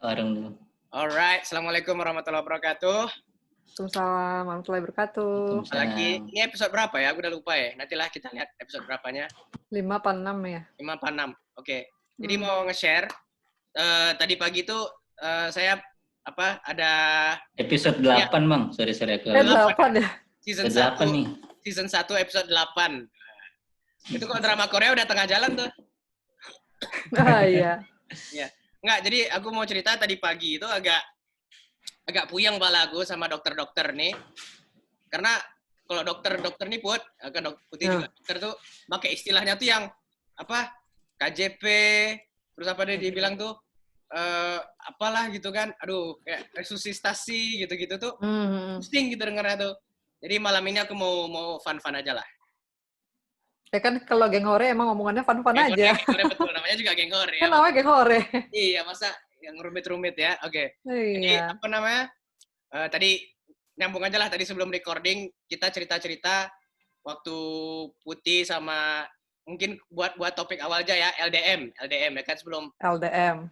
Bareng dulu. Alright, Assalamualaikum warahmatullahi wabarakatuh. Waalaikumsalam warahmatullahi wabarakatuh. Lagi, Waalaikumsalam. ini episode berapa ya? Aku udah lupa ya. Nantilah kita lihat episode berapanya. 5 apa 6 ya? 5 apa 6. Oke. Jadi mau nge-share. Tadi pagi tuh saya ada Episode 8, Bang. Sorry aku. 8 ya? season 8 1. nih. Season 1 episode 8. Itu kalau drama Korea udah tengah jalan tuh. Ah iya. Ya. Enggak, jadi aku mau cerita tadi pagi itu agak puyeng kepala aku sama dokter-dokter nih. Karena kalau dokter-dokter nih Putih juga dokter tuh pakai istilahnya tuh yang apa? KJP, terus apa dia bilang tuh apalah gitu kan. Aduh, kayak resusitasi gitu-gitu tuh. Pusing gitu dengarnya tuh. Jadi malam ini aku mau fun-fun aja lah. Ya kan kalau geng hore emang ngomongannya fun-fun aja. Geng hore betul, namanya juga geng hore. Kan namanya geng hore. Iya, masa yang rumit-rumit ya. Oke. Iya. Jadi apa namanya? Tadi nyambung aja lah tadi sebelum recording kita cerita-cerita waktu Putih sama mungkin buat topik awal aja ya LDM ya kan sebelum LDM.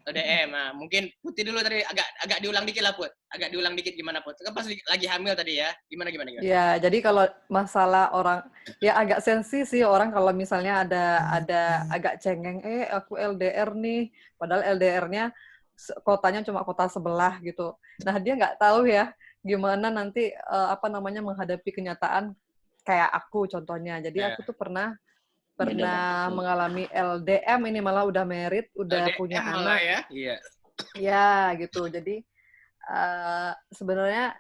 Nah, mungkin Putih dulu tadi agak diulang dikit lah Put. Agak diulang dikit gimana Put? Kan pas lagi hamil tadi ya. Gimana? Ya, jadi kalau masalah orang ya agak sensi sih orang kalau misalnya ada agak cengeng aku LDR nih, padahal LDR-nya kotanya cuma kota sebelah gitu. Nah, dia nggak tahu ya gimana nanti menghadapi kenyataan kayak aku contohnya. Jadi aku tuh pernah mengalami LDM, ini malah udah married, udah LDM punya malah anak. ya. Iya. Ya, gitu. Jadi sebenarnya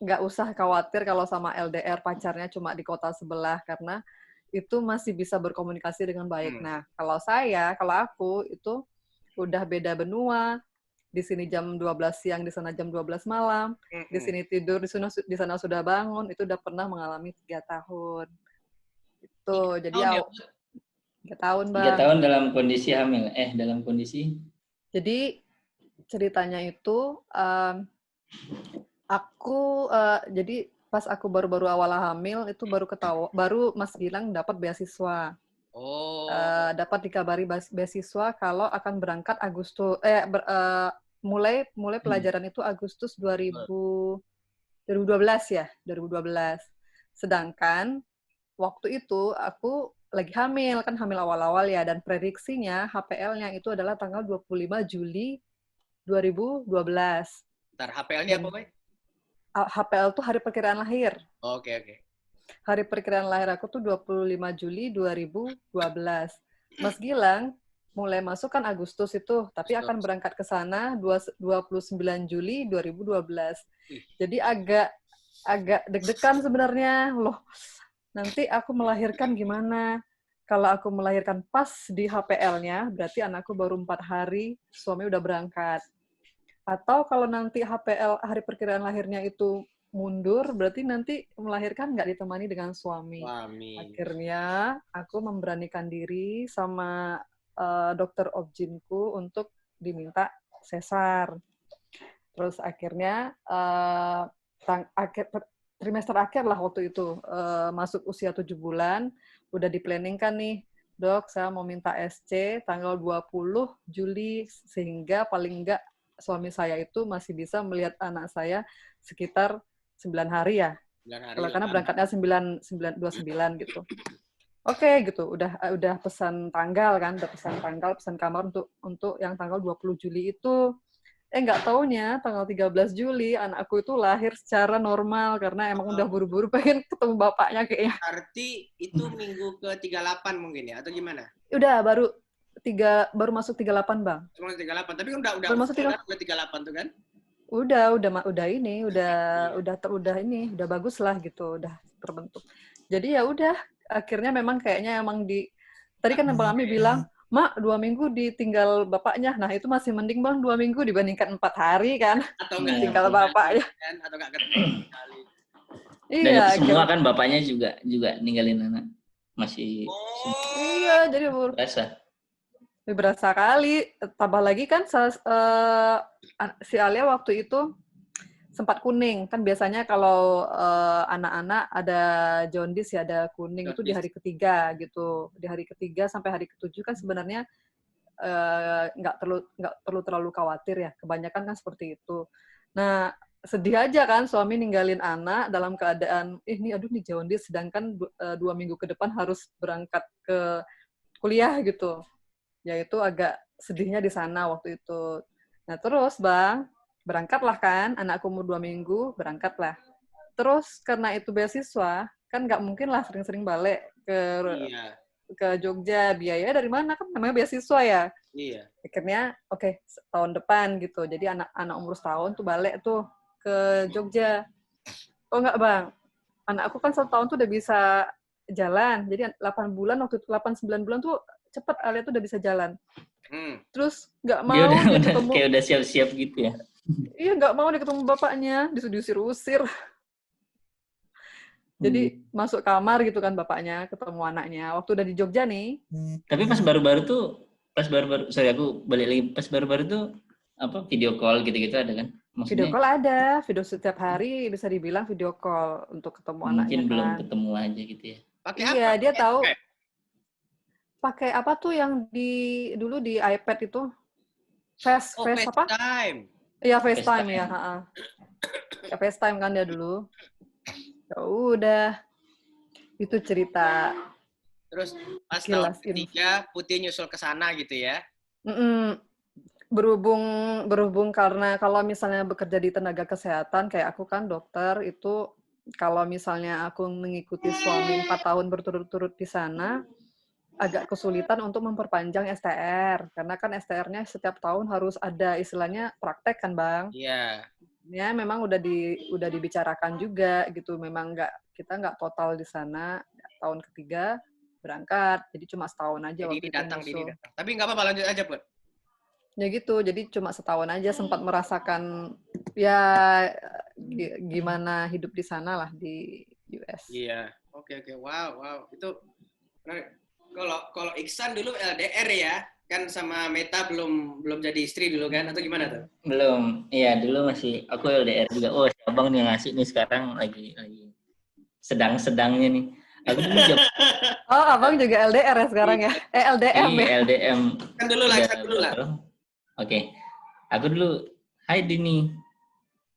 nggak usah khawatir kalau sama LDR pacarnya cuma di kota sebelah, karena itu masih bisa berkomunikasi dengan baik. Nah, kalau aku itu udah beda benua. Di sini jam 12 siang, di sana jam 12 malam. Di sini tidur, di sana sudah bangun. Itu udah pernah mengalami 3 tahun. Itu. Jadi 3 tahun, Bang. 3 tahun dalam kondisi hamil. Dalam kondisi? Jadi ceritanya itu jadi pas aku baru-baru awal hamil itu baru Mas Gilang dapat beasiswa. Dapat dikabari beasiswa kalau akan berangkat mulai pelajaran itu Agustus 2012 ya, 2012. Sedangkan waktu itu aku lagi hamil, kan hamil awal-awal ya, dan prediksinya HPL-nya itu adalah tanggal 25 Juli 2012. Ntar HPL-nya apa, Bay? HPL tuh hari perkiraan lahir. Oke. Hari perkiraan lahir aku tuh 25 Juli 2012. Mas Gilang mulai masuk kan Agustus itu, tapi akan berangkat ke sana 29 Juli 2012. Jadi agak deg-degan sebenarnya. Loh, nanti aku melahirkan gimana? Kalau aku melahirkan pas di HPL-nya, berarti anakku baru 4 hari, suami udah berangkat. Atau kalau nanti HPL hari perkiraan lahirnya itu mundur, berarti nanti melahirkan nggak ditemani dengan suami. Akhirnya aku memberanikan diri sama dokter objinku untuk diminta sesar. Terus akhirnya trimester akhir lah waktu itu, masuk usia 7 bulan, udah di-planning-kan nih, dok saya mau minta SC tanggal 20 Juli, sehingga paling enggak suami saya itu masih bisa melihat anak saya sekitar 9 hari ya. Karena berangkatnya 9/29 gitu. Oke, gitu. Udah pesan tanggal kan, pesan kamar untuk yang tanggal 20 Juli itu. Nggak taunya tanggal 13 Juli anakku itu lahir secara normal karena emang udah buru-buru pengen ketemu bapaknya kayaknya. Berarti itu minggu ke-38 mungkin ya atau gimana? Udah baru masuk 38, Bang. Cuma 38, tapi kan udah masuk 38 tuh kan? Udah bagus lah gitu, udah terbentuk. Jadi ya udah, akhirnya memang kayaknya tadi kan Bang Ami bilang, Mak, 2 minggu ditinggal bapaknya. Nah, itu masih mending, Bang, 2 minggu dibandingkan 4 hari kan. Atau nggak tinggal bapaknya. Kan? Atau nggak ketemu sekali. Iya. Dan semua kan bapaknya juga ninggalin anak. Masih. Iya, jadi berasa kali. Tambah lagi kan si Alia waktu itu sempat kuning. Kan biasanya kalau anak-anak ada jaundice ya, ada kuning itu di hari ketiga gitu. Di hari ketiga sampai hari ketujuh kan sebenarnya nggak perlu terlalu khawatir ya. Kebanyakan kan seperti itu. Nah, sedih aja kan suami ninggalin anak dalam keadaan nih jaundice, sedangkan 2 minggu ke depan harus berangkat ke kuliah gitu. Ya itu agak sedihnya di sana waktu itu. Nah terus Bang, berangkatlah kan, anakku umur 2 minggu, berangkatlah. Terus karena itu beasiswa, kan nggak mungkin lah sering-sering balik ke Jogja, biaya dari mana kan namanya beasiswa ya. Iya. Akhirnya oke, tahun depan gitu. Jadi anak umur setahun tuh balik tuh ke Jogja. Oh enggak Bang, anak aku kan 1 tahun tuh udah bisa jalan. Jadi 8 bulan waktu itu, 8-9 bulan tuh cepet Alia tuh udah bisa jalan. Terus nggak mau dia ketemu. Kayak udah siap-siap gitu ya. Iya, nggak mau dia ketemu bapaknya, diusir-usir. Jadi masuk kamar gitu kan bapaknya, ketemu anaknya. Waktu udah di Jogja nih. Tapi pas baru-baru tuh, sorry aku balik lagi, pas baru-baru tuh apa video call gitu-gitu ada kan? Maksudnya, video call ada, video setiap hari bisa dibilang video call untuk ketemu anaknya. Mungkin kan. Belum ketemu aja gitu ya. Pakai iya, apa? Dia tahu. Pakai apa tuh yang dulu di iPad itu? FaceTime apa? Iya, FaceTime ya, ya FaceTime kan dia dulu. Ya udah. Itu cerita. Terus pas tahun ketiga Putih nyusul ke sana gitu ya. Berhubung karena kalau misalnya bekerja di tenaga kesehatan kayak aku kan dokter, itu kalau misalnya aku mengikuti suami 4 tahun berturut-turut di sana, agak kesulitan untuk memperpanjang STR, karena kan STR-nya setiap tahun harus ada istilahnya praktek kan Bang. Iya. Ya memang udah dibicarakan juga gitu, memang kita nggak total di sana. Tahun ketiga berangkat, jadi cuma setahun aja waktu itu datang. Tapi nggak apa-apa, lanjut aja Put. Ya gitu, jadi cuma setahun aja sempat merasakan ya gimana hidup di sana lah di US. Iya, oke, wow, itu kalau Iksan dulu LDR ya, kan sama Meta belum jadi istri dulu kan, atau gimana tuh? Belum, iya dulu masih aku LDR juga. Oh, si abang nih ngasih nih sekarang lagi sedang-sedangnya nih. Aku dulu Oh, abang juga LDR ya sekarang ya? LDM ya? LDM. Kan dulu lah. Oke. Aku dulu, hai Dini.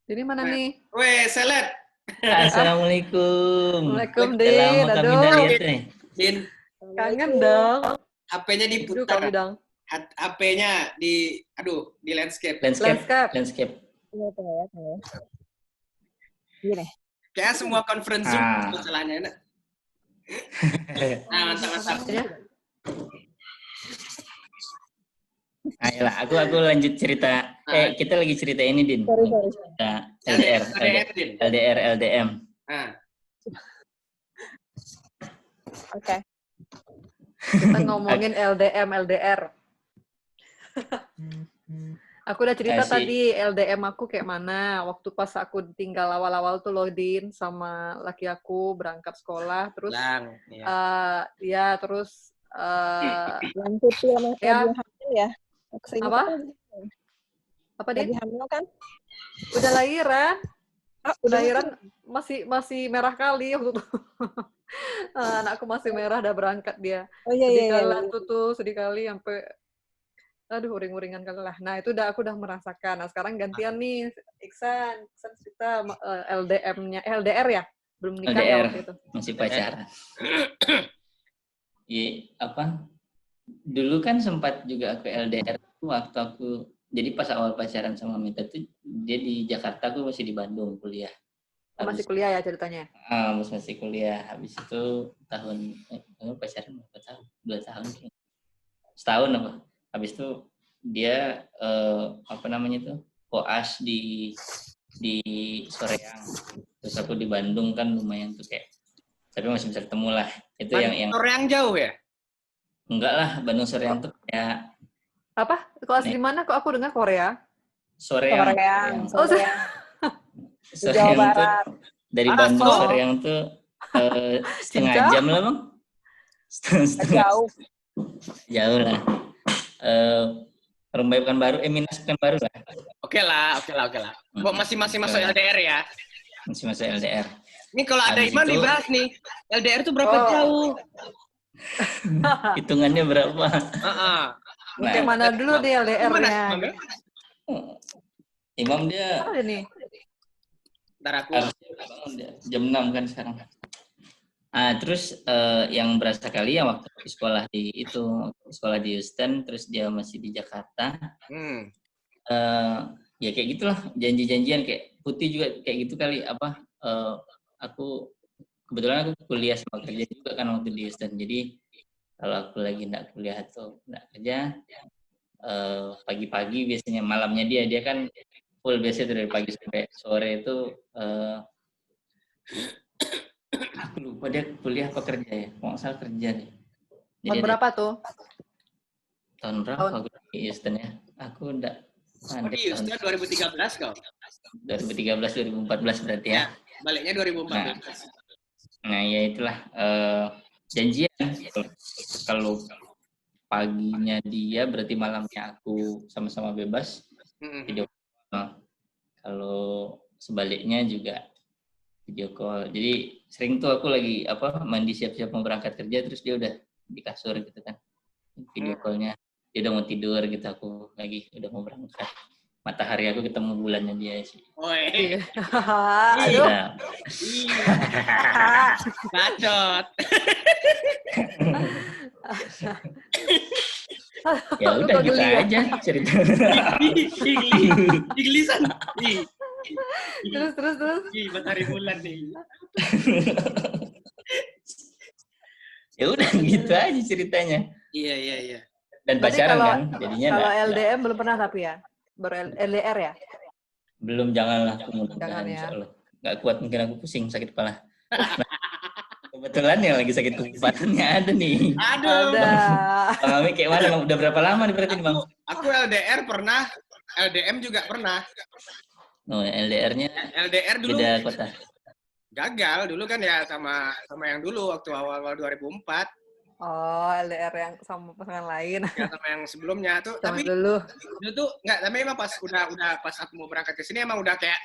Dini mana nih? Weh, seleb. Assalamualaikum. Waalaikumsalam, Din. Lama kami udah lihat nih. Din. Kangen dong. HP-nya diputar. HP-nya di landscape. Landscape. Gini. Kayak semua conference Zoom masalahnya. Nah, mantap. Ayolah, aku lanjut cerita. Kita lagi cerita ini, Din. Cerita LDR, LDM. Oke. Kita ngomongin LDM, LDR. Aku udah cerita tadi LDM aku kayak mana. Waktu pas aku tinggal awal-awal tuh loh, Din, sama laki aku berangkat sekolah. Terus, terus yang putih sama hamil ya? Apa Din? Lagi hamil kan? Udah lahiran. Udah lahiran masih merah kali waktu itu. Anakku masih merah, udah berangkat dia. Oh iya. Sedih kali sampai uring-uringan kali lah. Nah, itu aku udah merasakan. Nah, sekarang gantian nih Iksan cerita LDM-nya, LDR ya? Belum nikah LDR, ya waktu itu. Masih pacaran. Dulu kan sempat juga aku LDR waktu aku, jadi pas awal pacaran sama Mita tuh dia di Jakarta, aku masih di Bandung kuliah. Masih kuliah ya ceritanya? Masih kuliah. Habis itu pacaran berapa tahun? 2 tahun kayaknya. Setahun apa? Habis itu dia koas di Soreang. Terus aku di Bandung kan lumayan tuh kayak, tapi masih bisa ketemu lah. Itu yang Soreang jauh ya? Enggak lah, Bandung Soreang tuh kayak apa? Koas di mana? Kok aku dengar Korea? Soreang. Jawa Barat. Dari Bandung Soreang tuh setengah jam lah, Bang. Jauh lah. Rumbai Pekanbaru, Minas Pekanbaru lah. Oke lah. Kok masih masuk LDR ya? Masih masuk LDR. Ini kalau ada Iman dibahas nih, LDR itu berapa jauh? Hitungannya berapa? Nah, Yang mana dulu nih Gimana, LDR-nya? Imam? Imam dia Ada nih. Ntar aku. harusnya bangun dia jam 6 kan sekarang. Terus yang berasa kali ya waktu sekolah di Houston, terus dia masih di Jakarta. Ya kayak gitulah, janji-janjian kayak Putih juga kayak gitu kali aku kebetulan aku kuliah sama kerja juga kan waktu di Houston. Jadi kalau aku lagi nggak kuliah atau nggak kerja, pagi-pagi biasanya, malamnya dia kan full biasanya dari pagi sampai sore itu. Aku lupa dia kuliah apa kerja ya, kalau nggak salah kerja deh. Tahun berapa tuh? Tahun berapa aku di Houston ya? Aku udah Di Houston 2013 kau? 2013-2014 berarti ya? Baliknya 2014. Nah ya itulah, janjian. Kalau paginya dia berarti malamnya aku sama-sama bebas video call. Kalau sebaliknya juga video call. Jadi sering tuh aku lagi mandi siap-siap mau berangkat kerja, terus dia udah di kasur gitu kan, video callnya. Dia udah mau tidur gitu, aku lagi udah mau berangkat. Matahari aku ketemu bulannya dia sih. Oi. Aduh. Bacot. Ya udah gitu aja cerita. Iglisan. Terus. Matahari bulan nih. Ya udah gitu aja ceritanya. Iya. Dan pacaran kan, jadinya kalau LDM belum pernah tapi ya, baru LDR ya? Belum, janganlah aku Jangan ya. Insya Allah. Nggak kuat, mungkin aku pusing, sakit kepala. Kebetulan yang lagi sakit kepalanya ada nih. Aduh. Ada. Bang Ami kayak mana Bang? Udah berapa lama nih berarti nih Bang? Aku LDR pernah, LDM juga pernah. Oh, LDR-nya LDR dulu beda kota. gagal dulu kan ya sama yang dulu waktu awal-awal 2004. Oh, LDR yang sama pasangan lain. Ya, sama yang sebelumnya tuh. Sama Tapi dulu. itu tuh nggak, tapi emang pas udah pas aku mau berangkat ke sini emang udah kayak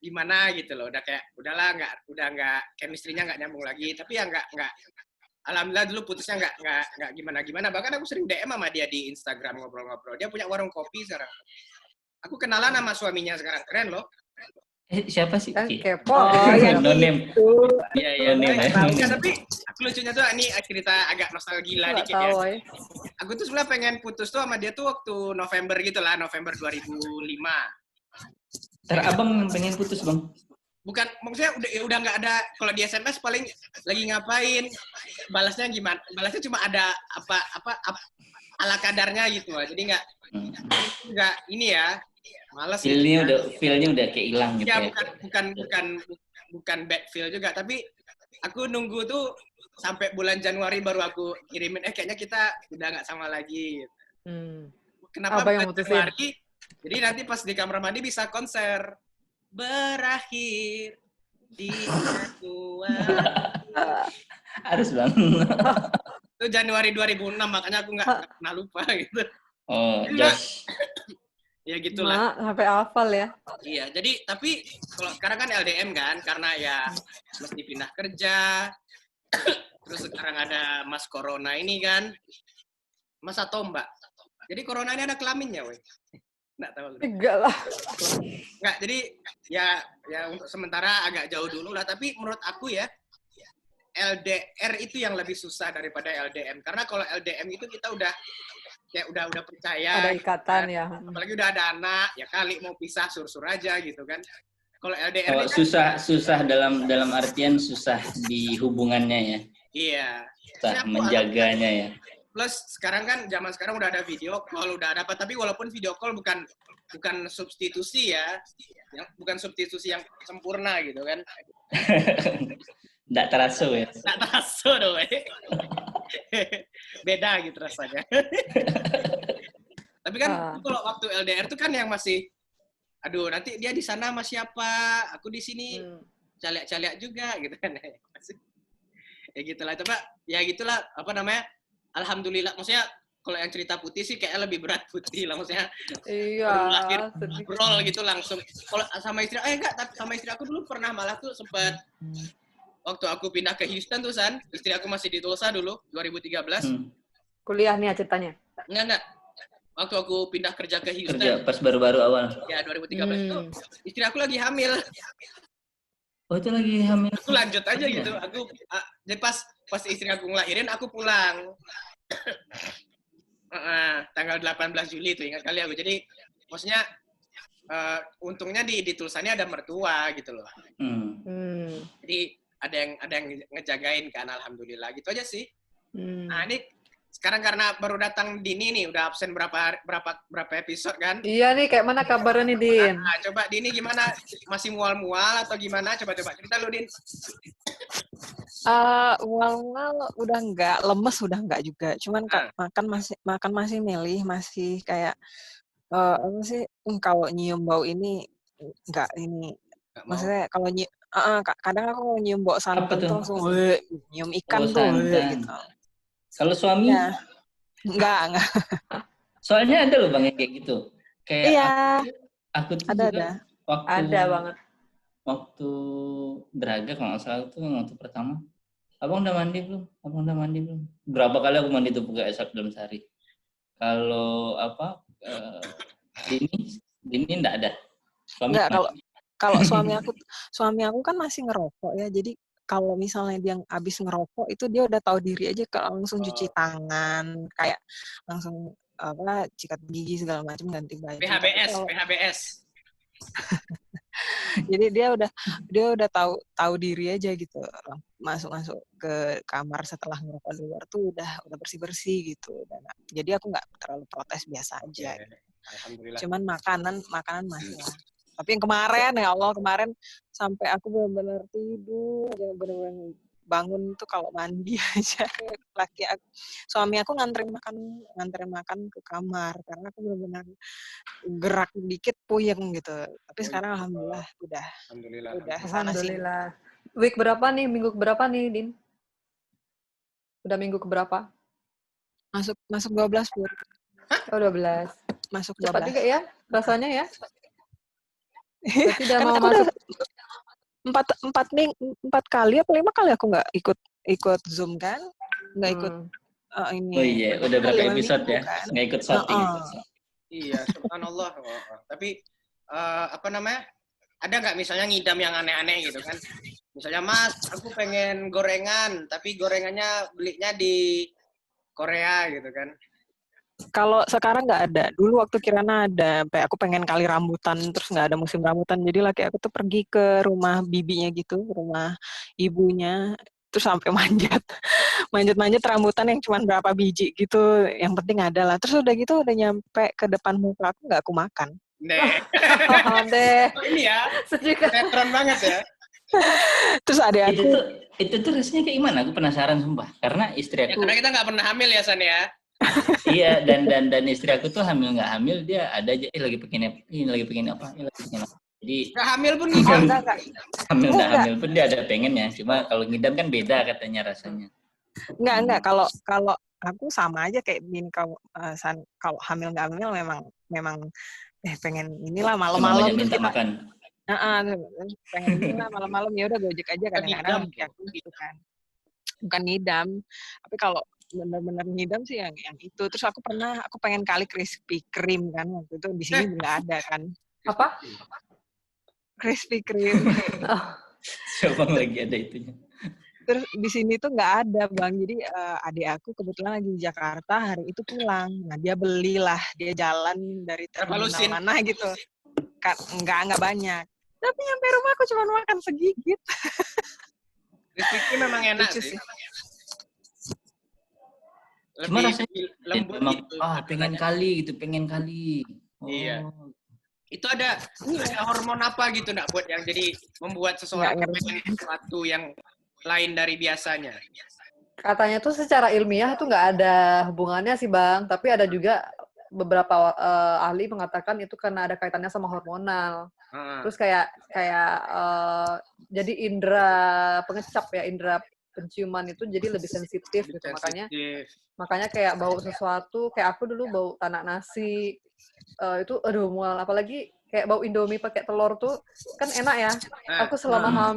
gimana gitu loh, udahlah nggak chemistry-nya nggak nyambung lagi, tapi ya nggak alhamdulillah dulu putusnya nggak gimana, bahkan aku sering DM sama dia di Instagram ngobrol-ngobrol. Dia punya warung kopi sekarang. Aku kenalan sama suaminya sekarang, keren loh. Siapa sih? Kan kepo. Oh, yang No name. itu. Iya, no name. Tahu kan, tapi aku lucunya tuh ini cerita agak nostalgia Nggak dikit ya. tahu, ya. Aku tuh sebenarnya pengen putus tuh sama dia tuh waktu November gitu lah, November 2005. Ntar abang pengen putus Bang. Bukan, maksudnya udah nggak ada, kalau di SMS paling lagi ngapain, balasnya gimana? Balasnya cuma ada apa ala kadarnya gitu lah. Jadi nggak ini ya, malas. Feel-nya udah kayak hilang gitu Ya, ya. bukan bad feel juga, tapi aku nunggu tuh sampai bulan Januari baru aku kirimin, kayaknya kita udah nggak sama lagi. Kenapa Apa yang bulan mutusin? Januari? Jadi nanti pas di kamar mandi bisa konser. Berakhir di tua. Harus Bang. Itu Januari 2006, makanya aku nggak pernah lupa gitu. Oh, Josh. Ya gitulah. Sampai hafal ya. Iya, jadi tapi kalau sekarang kan LDM kan, karena ya mesti pindah kerja. Terus sekarang ada Mas Corona ini kan. Mas atau Mbak? Jadi Corona ini ada kelaminnya, weh. Nggak tahu. Enggak lah. Nggak, jadi ya untuk sementara agak jauh dulu lah. Tapi menurut aku ya, LDR itu yang lebih susah daripada LDM. Karena kalau LDM itu kita udah percaya. Ada ikatan ya. Apalagi udah ada anak, ya kali mau pisah sur-sur aja gitu kan. Kalau LDR Kalau ini kan, susah dalam artian susah di hubungannya ya. iya. Susah menjaganya ya. Plus sekarang kan zaman sekarang udah ada video call, udah ada apa, tapi walaupun video call bukan substitusi ya. Bukan substitusi yang sempurna gitu kan. Nggak terasa ya. Nggak terasa dong, beda gitu rasanya. Tapi kan kalau waktu LDR tuh kan yang masih, aduh nanti dia di sana sama siapa, aku di sini caliak-caliak juga gitu kan. Ya gitulah, coba ya gitulah apa namanya. Alhamdulillah, maksudnya kalau yang cerita Putih sih kayaknya lebih berat Putih lah, maksudnya. Iya. Ngobrol gitu langsung. Kalau sama istri, enggak, tapi sama istri aku dulu pernah malah tuh sempat waktu aku pindah ke Houston tuh San, istri aku masih di Tulsa dulu 2013. Kuliah nih ceritanya. Enggak. Waktu aku pindah kerja ke Houston. Kerja pas baru-baru awal. Ya, 2013 itu istri aku lagi hamil. Oh, itu lagi hamil. Aku lanjut aja gitu. Jadi pas istri aku ngelahirin, aku pulang. Tanggal 18 Juli itu ingat kali aku. Jadi maksudnya untungnya di tulisannya ada mertua gitu loh. Jadi ada yang ngejagain kan, alhamdulillah gitu aja sih. Nah ini sekarang karena baru datang Dini nih, udah absen berapa episode kan? Iya nih, kayak mana kabarnya nih Din? Nah, coba Dini gimana? Masih mual-mual atau gimana? Coba cerita lu Din. Mual-mual udah enggak, lemes udah enggak juga. Cuman makan masih milih, masih kayak apa sih? Kalau nyium bau ini enggak ini. Maksudnya kalau kadang aku nyium bau santan tuh langsung nyium ikan tuh gitu. Kalau suami? Ya. Enggak. Soalnya ada loh Bang yang kayak gitu. Kayak iya. aku tuh ada. juga Ada banget. Waktu Braga kalau nggak salah tuh waktu pertama, abang udah mandi belum? Berapa kali aku mandi tuh pakai esap dalam sehari. Kalau Dini enggak ada. Enggak, kalau suami aku kan masih ngerokok ya. Jadi kalau misalnya dia habis ngerokok itu dia udah tahu diri aja kalau langsung cuci tangan, kayak langsung sikat gigi segala macam, ganti baju. PHBS. Jadi dia udah tahu diri aja gitu. Masuk ke kamar setelah ngerokok di luar tuh udah bersih gitu. Jadi aku nggak terlalu protes, biasa aja. Gitu. Alhamdulillah. Cuman makanan masih lah. Tapi yang kemarin ya Allah, sampai aku benar-benar tidur, benar-benar bangun tuh kalau mandi aja. Suami aku nganterin makan ke kamar karena aku benar-benar gerak dikit puyeng gitu. Tapi sekarang alhamdulillah udah sana sini. Alhamdulillah. Week berapa nih? Minggu berapa nih, Din? Udah minggu keberapa? Masuk 12, Bu. Oh, 12. Masuk 12. Cepat juga ya rasanya ya. Berarti udah mau masuk 4 kali apa 5 kali aku nggak ikut Zoom kan? Nggak ikut ini. Oh iya, udah berapa episode ya? Kan? Nggak ikut shooting. Iya, subhanallah. Tapi ada nggak misalnya ngidam yang aneh-aneh gitu kan? Misalnya, Mas, aku pengen gorengan, tapi gorengannya belinya di Korea gitu kan? Kalau sekarang nggak ada. Dulu waktu Kirana ada. Aku pengen kali rambutan, terus nggak ada musim rambutan. Jadi laki aku tuh pergi ke rumah bibinya gitu, rumah ibunya. Terus sampai manjat rambutan yang cuma berapa biji gitu. Yang penting ada lah. Terus udah gitu, udah nyampe ke depan muka aku, nggak aku makan. Deh. Ini ya, keren banget ya. Terus ada aku. Itu tuh rasanya kayak gimana? Aku penasaran sumpah. Karena istri aku. Ya, karena kita nggak pernah hamil ya, San ya. Iya, dan istri aku tuh hamil nggak hamil dia ada aja lagi pengen apa. Jadi nggak hamil pun ngidam. Hamil pun dia ada pengennya. Cuma kalau ngidam kan beda katanya rasanya. Enggak. Kalau aku sama aja kayak Bin, kalau hamil nggak hamil memang pengen inilah malam-malam minta kita makan. Pengen inilah malam-malam, ya udah gojek aja kadang-kadang gitu kan. Bukan ngidam, tapi kalau benar-benar ngidam sih yang itu. Terus aku pengen kali Krispy Kreme kan, waktu itu di sini nggak ada kan. Apa? Krispy Kreme. Siapa lagi ada itunya? Terus di sini tuh nggak ada Bang. Jadi adik aku kebetulan lagi di Jakarta, hari itu pulang. Nah dia belilah, dia jalan dari terminal mana gitu. Nggak banyak. Tapi nyampe rumah aku cuma makan segigit. Krispy Kreme memang enak sih. Cuma rasanya lembut gitu. pengen kali. Oh. Iya. Itu ada hormon apa gitu enggak buat yang jadi membuat seseorang pengen sesuatu yang lain dari biasanya? Katanya tuh secara ilmiah tuh nggak ada hubungannya sih Bang, tapi ada juga beberapa ahli mengatakan itu karena ada kaitannya sama hormonal. Terus kayak jadi indera pengecap ya, indera penciuman itu jadi lebih sensitif gitu. Makanya kayak bau sesuatu, kayak aku dulu bau tanak nasi itu aduh mual, apalagi kayak bau Indomie pakai telur tuh kan enak ya. Aku selama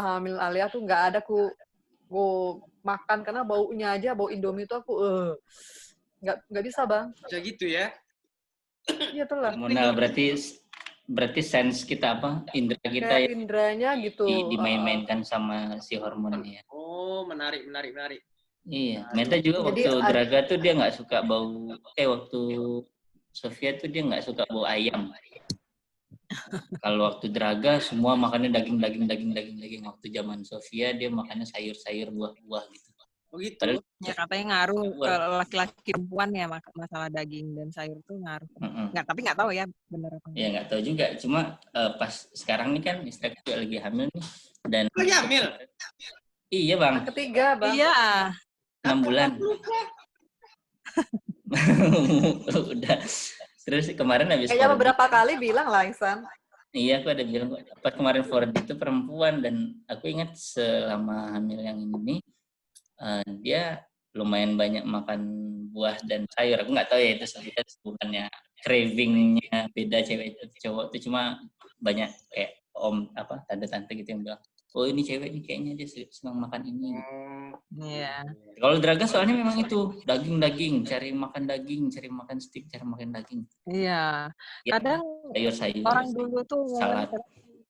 hamil Alia tuh nggak ada Gue makan karena baunya aja, bau Indomie itu aku nggak bisa, Bang. Bisa gitu ya. Iya itulah. Hormonal berarti sense kita apa? Indra kita Kayak ya indranya gitu. dimain-mainkan sama si hormonnya. Oh, menarik. Iya, Meta juga Jadi waktu Draga tuh dia nggak suka bau. Waktu Sofia tuh dia nggak suka bau ayam. Kalau waktu Draga semua makannya daging. Waktu zaman Sofia dia makannya sayur-sayur, buah-buah gitu. Oh gitu. Padahal, Ya katanya ngaruh ke laki-laki perempuan ya masalah daging dan sayur tuh ngaruh. Tapi nggak tahu ya benar apa enggak. Ya nggak tahu juga. Cuma pas sekarang ini kan istri aku juga lagi hamil nih. Dan lagi hamil? Iya Bang. Ketiga, Bang. Iya. 6 bulan. Udah. Terus kemarin habis kayaknya beberapa kali bilang lah, Ihsan. Iya, aku ada bilang pas kemarin Ford itu perempuan dan aku ingat selama hamil yang ini dia lumayan banyak makan buah dan sayur. Aku nggak tahu ya itu sebutannya cravingnya beda cewek atau cowok itu, cuma banyak kayak tante-tante gitu yang bilang, oh ini cewek nih kayaknya dia senang makan ini. Iya. Kalau Draga soalnya memang itu daging, cari makan steak, cari makan daging. Iya. Kadang sayur-sayur. Orang dulu tuh salad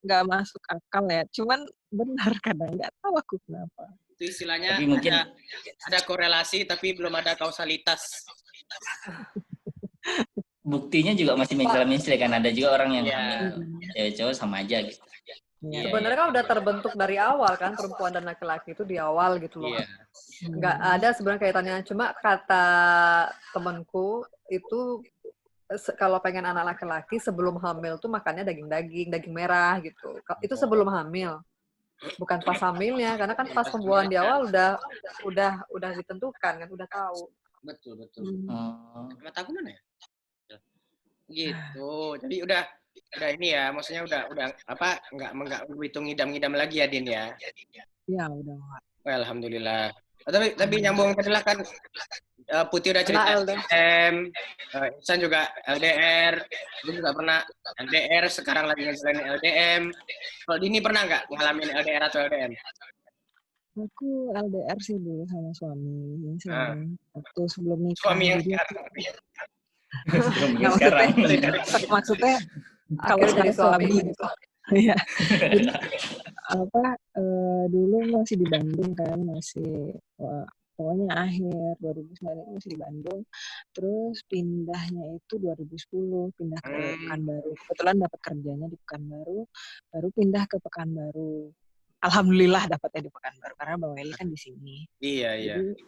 nggak masuk akal ya. Cuman benar kadang nggak tahu aku kenapa. Itu istilahnya tapi mungkin ada korelasi tapi belum ada kausalitas. Buktinya juga masih mencela-mencela kan, ada juga orang yang cewek sama aja gitu. Sebenarnya kan udah terbentuk dari awal kan, perempuan dan laki-laki itu di awal gitu loh. Nggak ada sebenarnya kaitannya, cuma kata temanku itu kalau pengen anak laki-laki sebelum hamil tuh makannya daging merah gitu. Itu sebelum hamil. Bukan pas hamilnya, karena kan pas pembuahan di awal udah ditentukan kan, udah tahu. Betul. Mata aku mana ya? Gitu. Jadi udah ini ya, maksudnya udah nggak hitung ngidam lagi ya, Din ya? Iya, udah. Well, alhamdulillah. Tapi nyambung tadi lah kan, Putih udah cerita LDM, Ihsan juga LDR, gue juga pernah LDR, sekarang lagi ngejalanin LDM. Kalau Dini pernah nggak ngalamin LDR atau LDM? Aku LDR sih dulu sama suami. Waktu sebelum nikah. Suami yang sekarang. Maksudnya kalau jadi suami. Iya. Jadi dulu masih di Bandung kan, pokoknya akhir 2009 itu masih di Bandung. Terus pindahnya itu 2010, pindah ke Pekanbaru. Kebetulan dapat kerjanya di Pekanbaru, baru pindah ke Pekanbaru. Alhamdulillah dapatnya di Pekanbaru karena Bang Eli kan di sini. Iya. Jadi,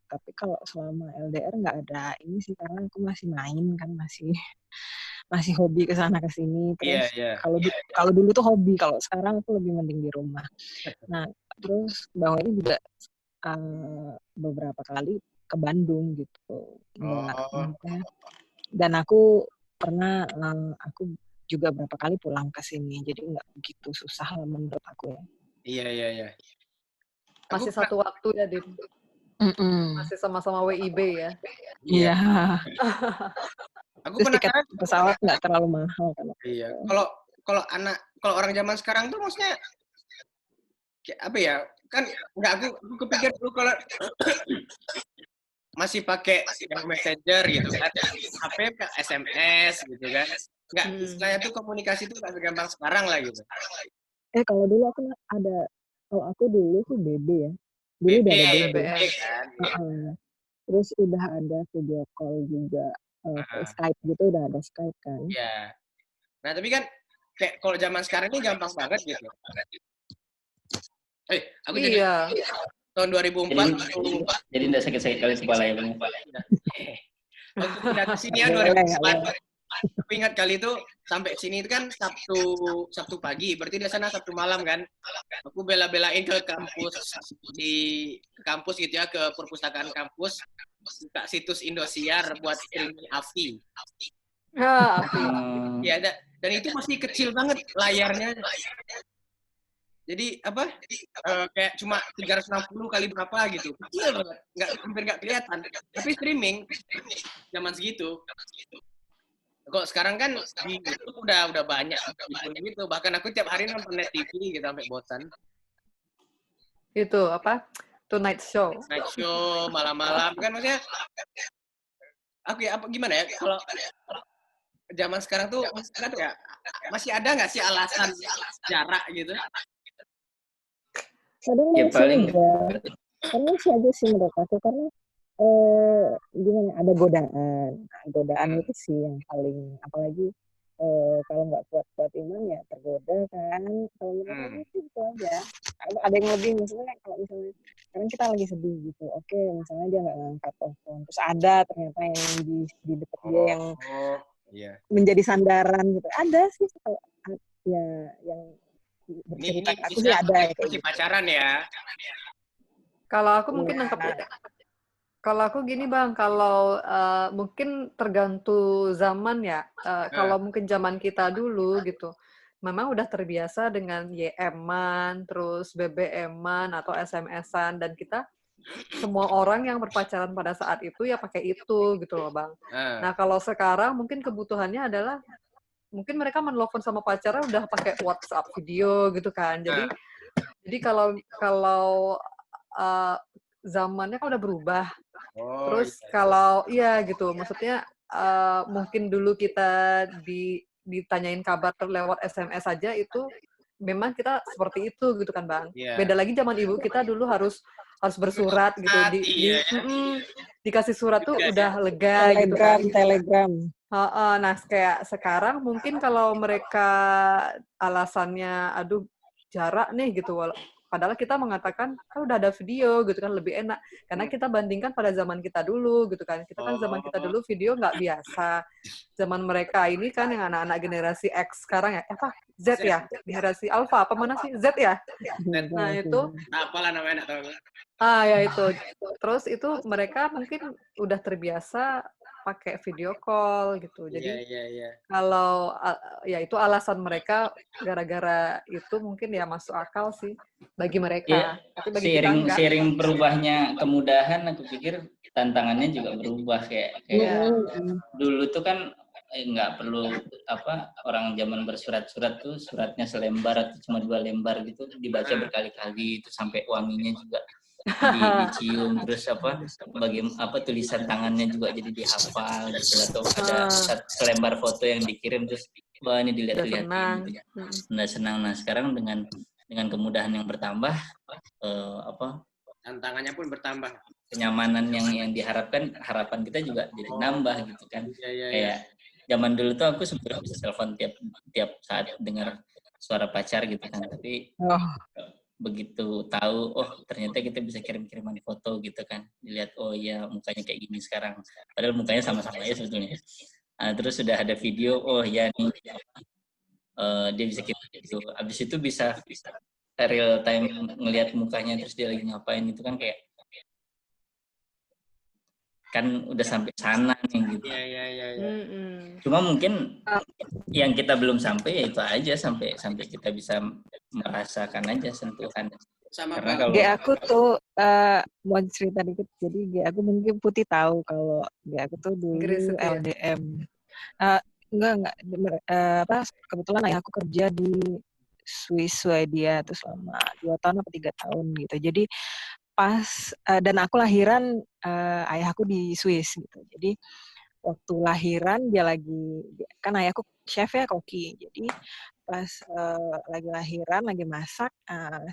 tapi kalau selama LDR nggak ada ini sih, karena aku masih main kan, masih hobi ke sana ke sini. Terus kalau dulu tuh hobi, kalau sekarang aku lebih mending di rumah. Nah, terus Bang Eli juga beberapa kali ke Bandung gitu. Dan aku pernah aku juga berapa kali pulang ke sini, jadi nggak begitu susah lah menurut aku ya. Iya. Masih satu waktu ya, Din. Masih sama-sama WIB ya. Iya. Aku terus tiket pesawat nggak terlalu mahal kan. Iya. Kalau orang zaman sekarang tuh maksudnya apa ya? Kan nggak aku kepikir dulu kalau masih pakai yang messenger gitu kan, HP SMS gitu kan, nggak istilahnya tuh komunikasi tuh nggak segampang sekarang lah gitu. Kalau dulu aku dulu tuh BB ya, dulu udah ada BB kan. Terus udah ada video call juga, Skype gitu, udah ada Skype kan. Iya. Nah tapi kan kayak kalau zaman sekarang ini gampang banget gitu. Aku jadi tahun 2004. Jadi tidak sakit-sakit kali kepala ya Bang. Aku pindah ke sini ya 2004. Aku ingat kali itu sampai sini itu kan Sabtu pagi, berarti di sana Sabtu malam kan. Aku bela-belain ke kampus gitu ya, ke perpustakaan kampus, buka situs Indosiar buat streaming AFI. Ya, dan itu masih kecil banget layarnya. Jadi kayak cuma 360 kali berapa gitu, kecil banget, hampir nggak kelihatan. Tapi streaming zaman segitu. Kok sekarang kan di YouTube udah banyak gitu. Bahkan aku tiap hari nonton Net TV gitu sampai bosan. Itu apa? Tonight Show. Night show, malam-malam. Kan maksudnya, aku ya, apa gimana ya, kalau zaman sekarang tuh, kan ya, masih ada nggak sih alasan jarak gitu? Kadang Ya masih paling enggak. Karena masih aja sih menurut aku, karena gimana, ada godaan. Nah, godaan itu sih yang paling, apalagi kalau nggak kuat-kuat iman ya tergoda kan. Kalau menurut aku sih itu aja. Ada yang lebih, misalnya kalau misalnya sekarang kita lagi sedih gitu, oke, misalnya dia nggak ngangkat telepon, terus ada ternyata yang di dekat dia yang Iya. menjadi sandaran gitu. Ada sih kalau ya yang bercerita Ini ke aku sih ada ya kayak masih gitu. pacaran ya. Kalau aku mungkin Iya. nangkep, kalau aku gini Bang, kalau mungkin tergantung zaman ya. Kalau mungkin zaman kita dulu gitu, memang udah terbiasa dengan YM-an, terus BBM-an atau SMS-an, dan kita semua orang yang berpacaran pada saat itu ya pakai itu gitu loh Bang. Nah kalau sekarang mungkin kebutuhannya adalah mungkin mereka menelpon sama pacarnya udah pakai WhatsApp video gitu kan. Jadi kalau zamannya kan udah berubah. Terus kalau iya gitu, maksudnya mungkin dulu kita ditanyain kabar lewat SMS saja itu memang kita seperti itu gitu kan Bang. Beda lagi zaman ibu kita dulu harus bersurat gitu, dikasih surat tuh udah lega gitu kan. Telegram. Nah kayak sekarang mungkin kalau mereka alasannya aduh jarak nih gitu, padahal kita mengatakan kan udah ada video gitu kan, lebih enak karena kita bandingkan pada zaman kita dulu gitu kan. Kita kan zaman kita dulu video nggak biasa, zaman mereka ini kan yang anak-anak generasi X sekarang ya, apa Z ya, generasi Alpha apa mana sih, Z ya. Nah itu apalah namanya, nggak tahu. ya itu, terus itu mereka mungkin udah terbiasa pakai video call gitu. Jadi kalau ya itu alasan mereka, gara-gara itu mungkin ya masuk akal sih bagi mereka. Tapi bagi kita enggak. Seiring berubahnya kemudahan, aku pikir tantangannya juga berubah. Kayak dulu tuh kan nggak perlu apa, orang zaman bersurat-surat tuh suratnya selembar atau cuma 2 lembar gitu, dibaca berkali-kali itu sampai wanginya juga dicium, terus tulisan tangannya juga jadi dihafal gitu, atau ada selembar foto yang dikirim terus wah ini dilihat-lihatin gitu. Senang. Nah sekarang dengan kemudahan yang bertambah, tantangannya pun bertambah, kenyamanan yang diharapkan, harapan kita juga jadi nambah gitu kan. Kayak zaman dulu tuh aku sebenarnya bisa telepon tiap saat dengar suara pacar gitu kan, tapi begitu tahu ternyata kita bisa kirim-kiriman foto gitu kan, dilihat ya mukanya kayak gini sekarang, padahal mukanya sama-sama ya sebetulnya. Terus sudah ada video, ya nih dia bisa kirim gitu, abis itu bisa real time ngelihat mukanya terus dia lagi ngapain, itu kan kayak kan udah sampai sana nih gitu. Cuma mungkin yang kita belum sampai ya itu aja, sampai kita bisa merasakan aja sentuhan. Karena kalau aku tuh mau cerita dikit. Jadi aku mungkin Putih tahu kalau aku tuh dulu LDM. Enggak kebetulan ayah aku kerja di Swedia tuh selama 2 tahun atau 3 tahun gitu. Jadi pas dan aku lahiran ayahku di Swiss gitu. Jadi waktu lahiran dia lagi, kan ayahku chef ya, koki. Jadi pas lagi lahiran, lagi masak,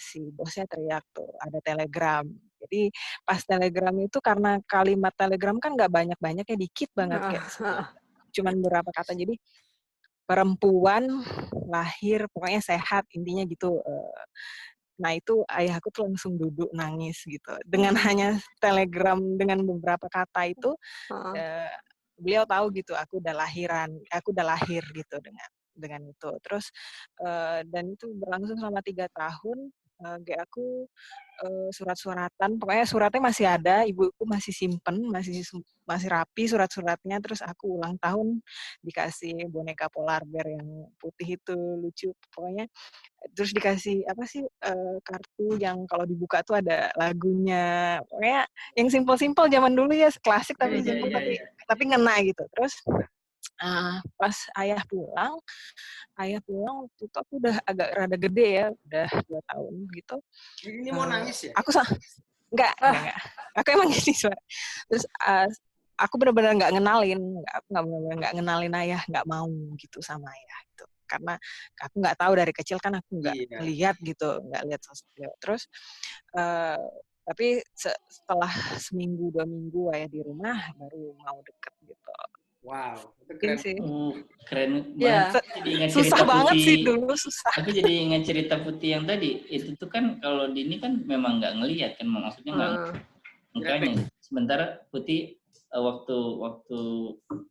si bosnya teriak tuh, ada telegram. Jadi pas telegram itu, karena kalimat telegram kan nggak banyak-banyak ya, dikit banget, kayak cuman beberapa kata. Jadi perempuan lahir, pokoknya sehat, intinya gitu. Nah itu ayahku tuh langsung duduk nangis gitu. Dengan hanya telegram dengan beberapa kata itu, beliau tahu gitu aku udah lahir gitu dengan itu. Terus dan itu berlangsung selama 3 tahun. Aku surat-suratan, pokoknya suratnya masih ada, ibuku masih simpen, masih rapi surat-suratnya. Terus aku ulang tahun dikasih boneka polar bear yang putih itu, lucu pokoknya. Terus dikasih kartu yang kalau dibuka tuh ada lagunya, pokoknya yang simpel-simpel zaman dulu ya, klasik tapi simpel, tapi ngena gitu. Terus pas ayah pulang waktu itu aku udah agak rada gede ya, udah 2 tahun gitu. Ini mau nangis ya? Aku enggak. Aku emang gini suara. Terus aku benar-benar nggak benar-benar ngenalin ayah, nggak mau gitu sama ayah gitu. Karena aku nggak tahu dari kecil kan aku nggak lihat gitu, nggak lihat sosok beliau. Terus tapi setelah seminggu 2 minggu ayah di rumah baru mau deket gitu. Wow, itu keren sih. Keren Ya. banget. Jadi ingat Susah cerita banget Putih. sih dulu, susah. Aku jadi ingat cerita Putih yang tadi. Itu tuh kan kalau Dini kan memang nggak ngelihat kan, maksudnya nggak mukanya. Sementara Putih waktu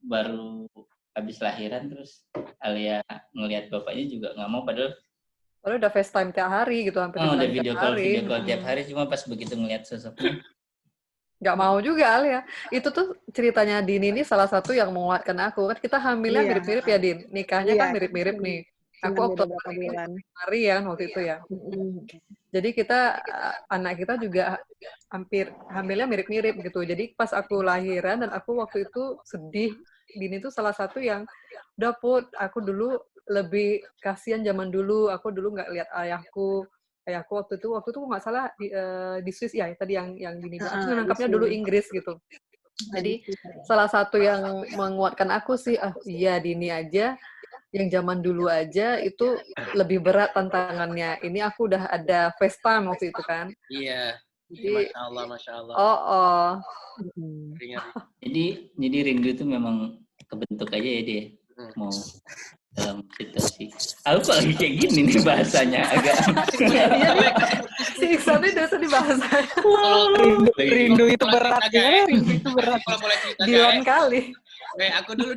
baru habis lahiran terus Alia ngelihat bapaknya juga nggak mau, padahal udah FaceTime tiap hari gitu, hampir udah dibilang video tiap call hari. tiap hari, cuma pas begitu ngelihat sosoknya Nggak mau juga Alia. Itu tuh ceritanya Dini ini salah satu yang menguatkan aku. Kan kita hamilnya mirip-mirip ya, Din. Nikahnya kan mirip-mirip nih. Aku Oktober ini hari ya waktu itu ya. Jadi kita anak kita juga hampir hamilnya mirip-mirip gitu. Jadi pas aku lahiran dan aku waktu itu sedih. Dini tuh salah satu yang udah Put, aku dulu lebih kasihan zaman dulu. Aku dulu nggak lihat ayahku waktu itu nggak salah di Swiss ya tadi yang Dini bilang. Aku nangkapnya dulu Inggris gitu. Jadi salah satu yang menguatkan aku sih, iya Dini aja yang zaman dulu aja itu lebih berat tantangannya. Ini aku udah ada FaceTime waktu itu kan. Iya. Jadi, Masya Allah. Jadi rindu itu memang kebentuk aja ya dia. Mau dalam situasi. Aku kok lagi kayak gini nih bahasanya agak. Si Iksan ini dasar di bahasanya. Rindu itu berat ya. Rindu itu berat. Dilan kali. Kayak aku dulu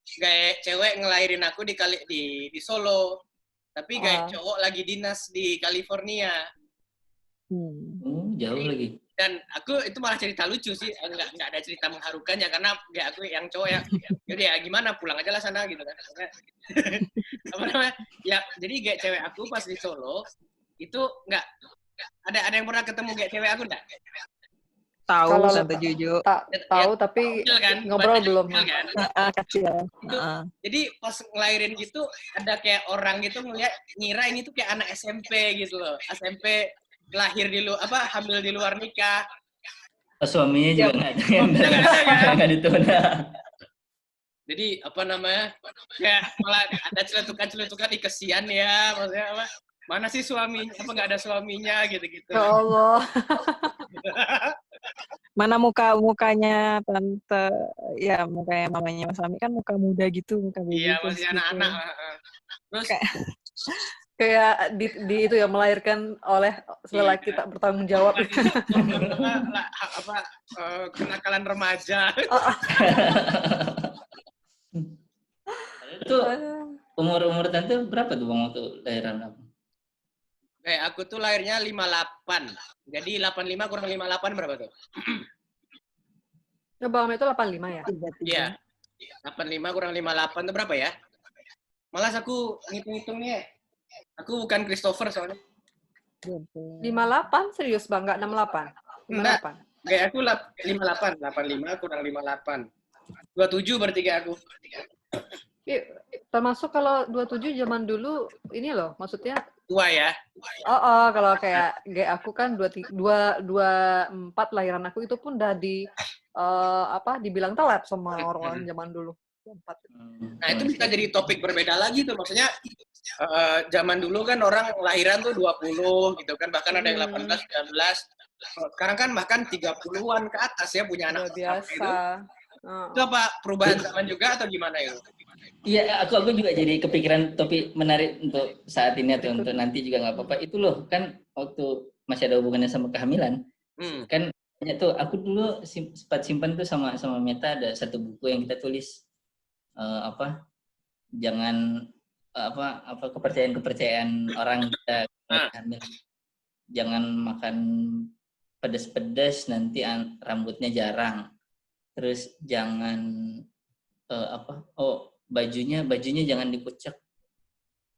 kayak cewek ngelahirin aku di Solo, tapi kayak cowok lagi dinas di California. Jauh lagi. Dan aku itu malah cerita lucu sih, nggak ada cerita mengharukannya karena kayak aku yang cowok ya, jadi ya gimana pulang aja lah sana gitu kan. Apa namanya? Ya jadi kayak cewek aku pas di Solo itu nggak ada yang pernah ketemu kayak cewek aku nggak? Tahu Tante Juju. Tahu tapi kan? Ngobrol belum. Kan? Kecil. Jadi pas ngelahirin gitu ada kayak orang gitu ngira ini tuh kayak anak SMP gitu loh. SMP lahir hamil di luar nikah. Suaminya juga nggak ditunda. Jadi apa namanya? Kayak malah ada celetukan kesian ya, maksudnya apa? Mana sih suaminya? Apa nggak ada suaminya gitu-gitu. Ya Allah. Mana mukanya Tante, ya mukanya mamanya Mas Ami kan muka muda gitu, muka baby. Iya, masih anak-anak. Terus kayak di itu ya, melahirkan oleh lelaki tak bertanggung jawab. Kenakalan remaja. Itu umur Tante berapa tuh Bang waktu lahiran aku? Aku tuh lahirnya 58. Jadi 85 kurang 58 berapa tuh? Bang itu 85 ya? Iya. 85 kurang 58 itu berapa ya? Malas aku ngitung-hitungnya. Aku bukan Christopher soalnya. 58 serius Bang, enggak 68. 58. Kayak aku 58, 85 kurang 58. 27 berarti kayak aku. Termasuk kalau 27 zaman dulu ini loh, maksudnya tua ya. Kalau kayak aku kan 24 lahiran aku itu pun udah dibilang telat sama orang-orang zaman dulu. 24. Nah, itu bisa jadi topik berbeda lagi tuh. Maksudnya zaman dulu kan orang lahiran tuh 20 gitu kan, bahkan ada yang 18, 19. Sekarang kan bahkan 30-an ke atas ya punya anak biasa. Itu apa perubahan zaman juga atau gimana ya? Iya, aku juga jadi kepikiran topik menarik untuk saat ini atau untuk nanti juga nggak apa-apa. Itu loh kan waktu masih ada hubungannya sama kehamilan. Kan banyak tuh aku dulu sempat simpan tuh sama Meta ada satu buku yang kita tulis jangan kepercayaan orang kita hamil. Jangan makan pedas-pedas nanti rambutnya jarang. Terus jangan bajunya jangan dikucek,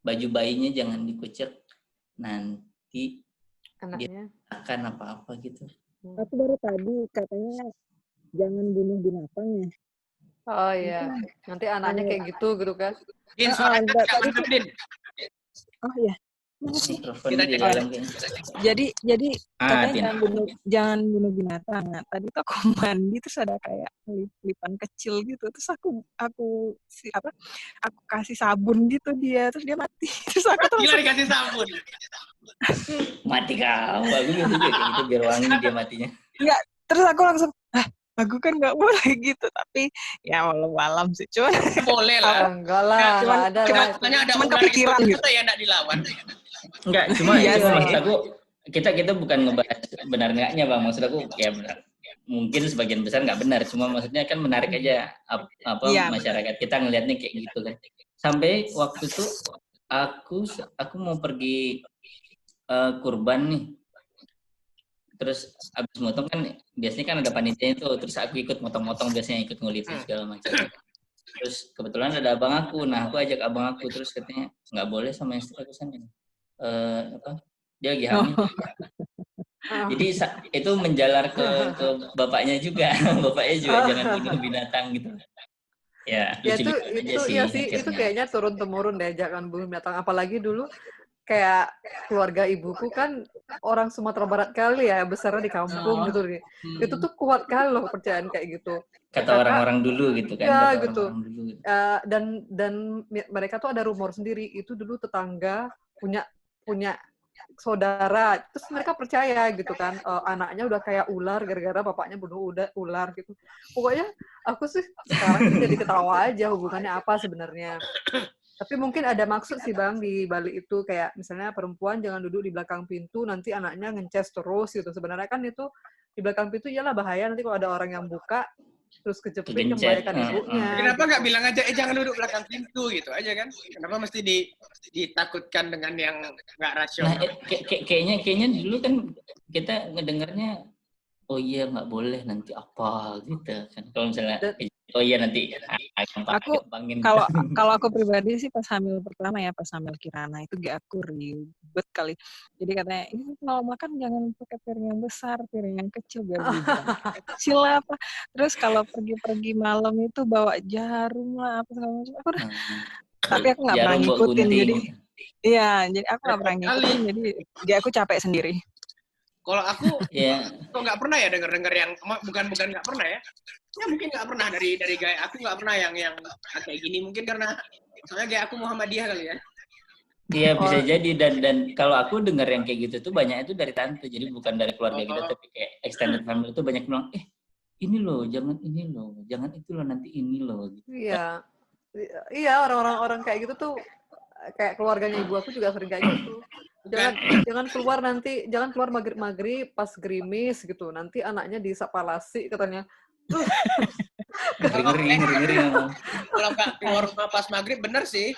baju bayinya jangan dikucek, nanti anaknya dia akan apa-apa gitu. Aku baru tadi katanya jangan bunuh binatang ya. Oh iya, nanti anaknya kayak gitu kan. Din, suara kan nggak mantap, Din. Oh iya. Mana sih? Mikrofonnya di Kita dalam kayaknya. Jadi katanya Tin. jangan bunuh binatang. Nah, tadi tuh aku mandi terus ada kayak lipan kecil gitu. Terus aku kasih sabun gitu terus dia mati. Terus aku tuh Gila dikasih sabun. Mati kau. Aku biasa juga kayak gitu biar wangi dia matinya. Enggak, terus aku langsung aku kan nggak boleh gitu, tapi ya walau alam sih, cuman Boleh lah. Enggak lah, Cuman nggak ada lah. Katanya ada cuman ular kepikiran itu gitu. ya enggak dilawan. Enggak, cuma Iya itu sih. maksud aku kita bukan ngebahas benar enggaknya Bang. Maksud aku ya benar. Mungkin sebagian besar nggak benar, cuma maksudnya kan menarik aja Iya, masyarakat kita ngelihatnya kayak gitu kan. Sampai waktu itu aku mau pergi kurban nih. Terus abis motong kan biasanya kan ada panitia itu, terus aku ikut motong-motong biasanya ikut ngulitin segala macam. Terus kebetulan ada abang aku, nah aku ajak abang aku terus katanya nggak boleh sama istri aku sana. Dia lagi hamil. Jadi itu menjalar ke bapaknya juga, bapaknya juga jangan bunuh binatang gitu. Ya, Ya lucu itu aja iya sih sih, itu akhirnya. kayaknya turun temurun deh, jangan bunuh binatang. Apalagi dulu kayak keluarga ibuku kan orang Sumatera Barat kali ya, besarnya di kampung gitu nih. Itu tuh kuat kali loh kepercayaan kayak gitu. Kata Karena orang-orang dulu gitu kan, ya kata gitu. orang-orang dulu gitu. Dan mereka tuh ada rumor sendiri, itu dulu tetangga punya saudara, terus mereka percaya gitu kan, anaknya udah kayak ular gara-gara bapaknya bunuh ular gitu. Pokoknya aku sih sekarang tuh jadi ketawa aja hubungannya apa sebenarnya. Tapi mungkin ada maksud sih Bang di balik itu, kayak misalnya perempuan jangan duduk di belakang pintu nanti anaknya ngences terus gitu. Sebenarnya kan itu di belakang pintu iyalah bahaya, nanti kalau ada orang yang buka terus kejepit yang Kegencet. membahayakan ibunya. Kenapa nggak gitu. bilang aja, jangan duduk belakang pintu gitu aja kan? Kenapa mesti ditakutkan dengan yang nggak Nah, rasional? kayaknya dulu kan kita ngedengarnya, oh iya nggak boleh nanti apa gitu kan. Kalau misalnya, oh iya nanti aku kalau aku pribadi sih pas hamil pertama ya, pas hamil Kirana itu gak aku ribet kali. Jadi katanya ini kalau makan jangan pakai piring yang besar, piring yang kecil biar bilang kecil apa. Terus kalau pergi-pergi malam itu bawa jarum lah apa segala macam. Tapi aku nggak pernah ngikutin, jadi iya, jadi aku nggak pernah ngikutin, jadi aku capek sendiri. Kalau aku kok nggak pernah ya denger yang bukan nggak pernah ya mungkin nggak pernah dari gaya aku nggak pernah yang kayak gini, mungkin karena soalnya gaya aku Muhammadiyah kali ya. Iya bisa jadi, dan kalau aku dengar yang kayak gitu tuh banyak itu dari tante, jadi bukan dari keluarga kita tapi kayak extended family itu banyak bilang ini loh jangan ini loh jangan itu loh nanti ini loh gitu. Iya orang kayak gitu tuh kayak keluarganya ibu aku juga sering kayak gitu. Jangan keluar maghrib pas gerimis gitu, nanti anaknya disapalasi katanya. Ngeri. Kalau nggak keluar rumah pas maghrib bener sih.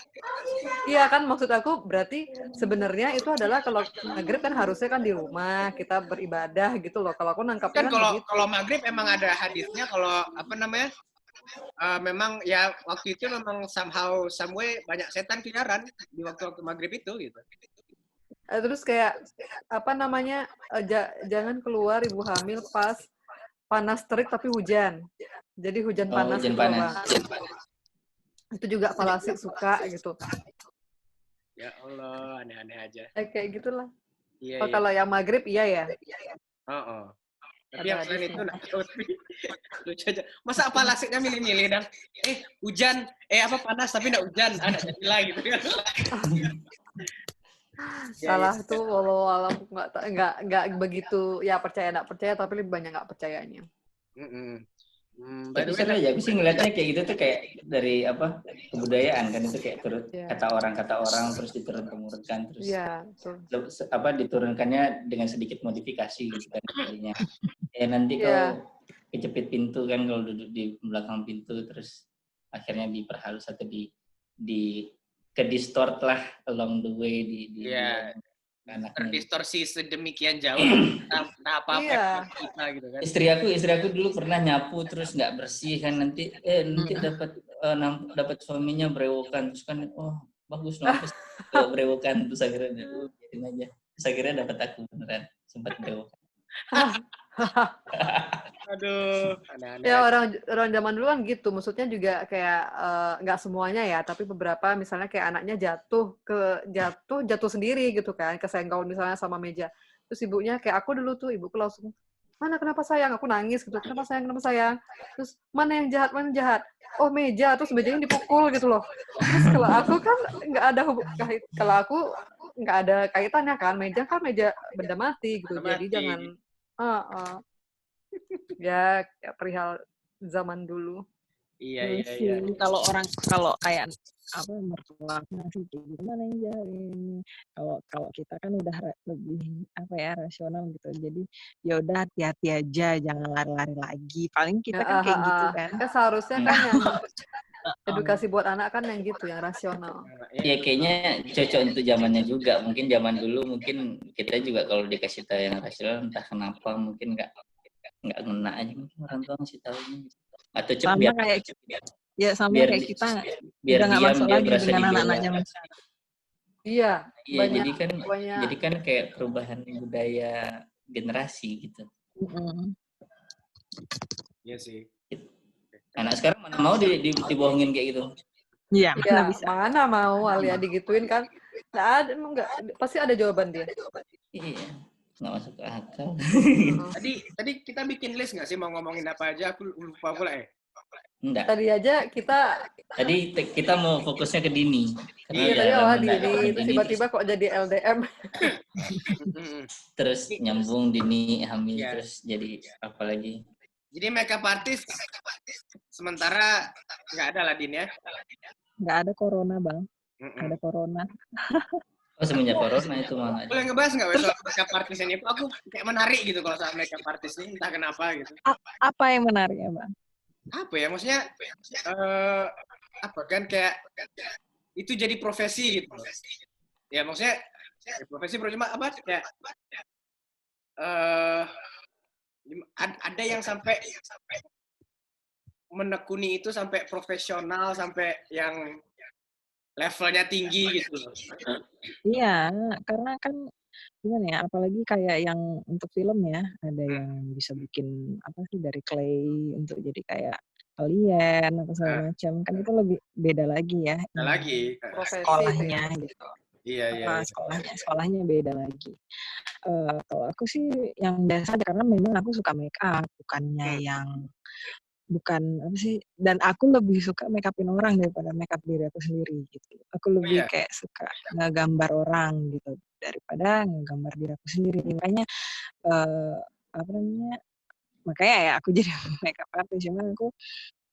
Iya kan, maksud aku berarti sebenarnya itu adalah kalau maghrib kan harusnya kan di rumah kita beribadah gitu loh. Kalau aku nangkapnya kan begitu. Kalau maghrib emang ada hadisnya, kalau apa namanya memang ya waktu itu memang somehow some way banyak setan keliaran di waktu maghrib itu gitu. Terus kayak apa namanya jangan keluar ibu hamil pas panas terik tapi hujan. Jadi hujan panas hujan gitu panas. Itu juga falasi suka gitu. Ya Allah, aneh-aneh aja. Kayak gitulah. Iya. Kalau yang maghrib iya ya. Tapi yang selain itu lucu aja. Masa apa lasiknya milih-milih dan hujan apa panas tapi enggak hujan, ada jadilah gitu kan. Salah tuh walau nggak begitu ya, percaya nggak percaya, tapi lebih banyak nggak percayanya. Tapi seru aja, aku sih ngeliatnya kayak gitu tuh kayak dari kebudayaan kan, itu kayak turut kata orang terus diturun-temurunkan terus diturunkannya dengan sedikit modifikasi gitu kan jadinya. Nanti kalau kejepit pintu kan, kalau duduk di belakang pintu terus akhirnya diperhalus atau di ke-distort lah along the way di terdistorsi sedemikian jauh apa kita gitu kan. Istri aku dulu pernah nyapu terus nggak bersih kan, nanti dapat suaminya brewokan, terus kan bagus dong brewokan, terus akhirnya jadiin aja, terus akhirnya dapat aku beneran sempat brewokan. Aduh, aneh-aneh Ya aja. orang zaman dulu kan gitu, maksudnya juga kayak nggak semuanya ya, tapi beberapa misalnya kayak anaknya jatuh sendiri gitu kan, kesenggol misalnya sama meja. Terus ibunya kayak aku dulu tuh, ibuku langsung, mana kenapa sayang? Aku nangis gitu, kenapa sayang, kenapa sayang? Terus mana yang jahat, mana yang jahat? Oh meja, terus mejanya dipukul gitu loh. Terus kalau aku kan nggak ada kalau aku nggak ada kaitannya kan meja benda mati gitu, Udah jadi mati. jangan ya kayak perihal zaman dulu. Iya, Iya iya, sih, iya. kalau kayak apa mertua aku masih kayak gitu mana yang jarin. Kalau kita kan udah lebih apa ya rasional gitu. Jadi ya udah hati-hati aja, jangan lari-lari lagi. Paling Ya, kita kan kayak gitu kan. Kan seharusnya kan Hmm. yang Heeh. edukasi buat anak kan yang gitu, yang rasional. Nah, Ya kayaknya cocok untuk zamannya juga. Mungkin zaman dulu mungkin kita juga kalau dikasih tahu yang rasional entah kenapa mungkin nggak ngena aja mungkin orang tua ngasih tahunya gitu. Atau cep Sama biar kayak ya sama biar kayak kita biar udah nggak diam masuk dia lagi berasa dengan dibela. anak-anak zaman sekarang. Iya, Iya, banyak jadi banyak kan kayak perubahan budaya generasi gitu. Mm-mm. Iya sih. Anak sekarang mana mau dibohongin kayak gitu. Iya, mana ya bisa. mana mau Alia digituin kan. Nggak ada, nggak, pasti ada jawaban dia. Iya, nggak masuk akal. Tadi kita bikin list nggak sih mau ngomongin apa aja? Aku lupa pula ya. Enggak. Tadi aja kita Tadi kita mau fokusnya ke Dini. Karena Iya. udah tadi lama awal nggak Dini, ketemu itu Dini tiba-tiba kok jadi LDM. terus nyambung Dini hamil Iya. terus jadi apa lagi? Jadi makeup artist sementara nggak ada lah Din ya. Nggak ada corona bang, nggak ada corona. Oh semenjak corona itu mah nggak ada. Boleh ngebahas nggak soal makeup artist ini? Aku kayak menarik gitu kalau soal makeup artist ini, entah kenapa gitu. Apa yang menarik ya bang? Apa ya? Maksudnya apa kan kayak itu jadi profesi gitu. Ya maksudnya profesi cuma apa kayak ada yang sampai menekuni itu sampai profesional sampai yang levelnya tinggi gitu loh. Iya, karena kan gimana ya, apalagi kayak yang untuk film ya, ada yang bisa bikin apa sih dari clay untuk jadi kayak alien atau segala macam, kan itu lebih beda lagi ya. Ada lagi. Profesi Sekolahnya gitu. Iya. Sekolahnya beda lagi. Kalau aku sih yang biasa aja karena memang aku suka make up, bukan apa sih, dan aku lebih suka make upin orang daripada make up diri aku sendiri gitu. Aku lebih kayak suka ngegambar orang gitu daripada ngegambar diri aku sendiri. Makanya ya aku jadi make up artist, cuman aku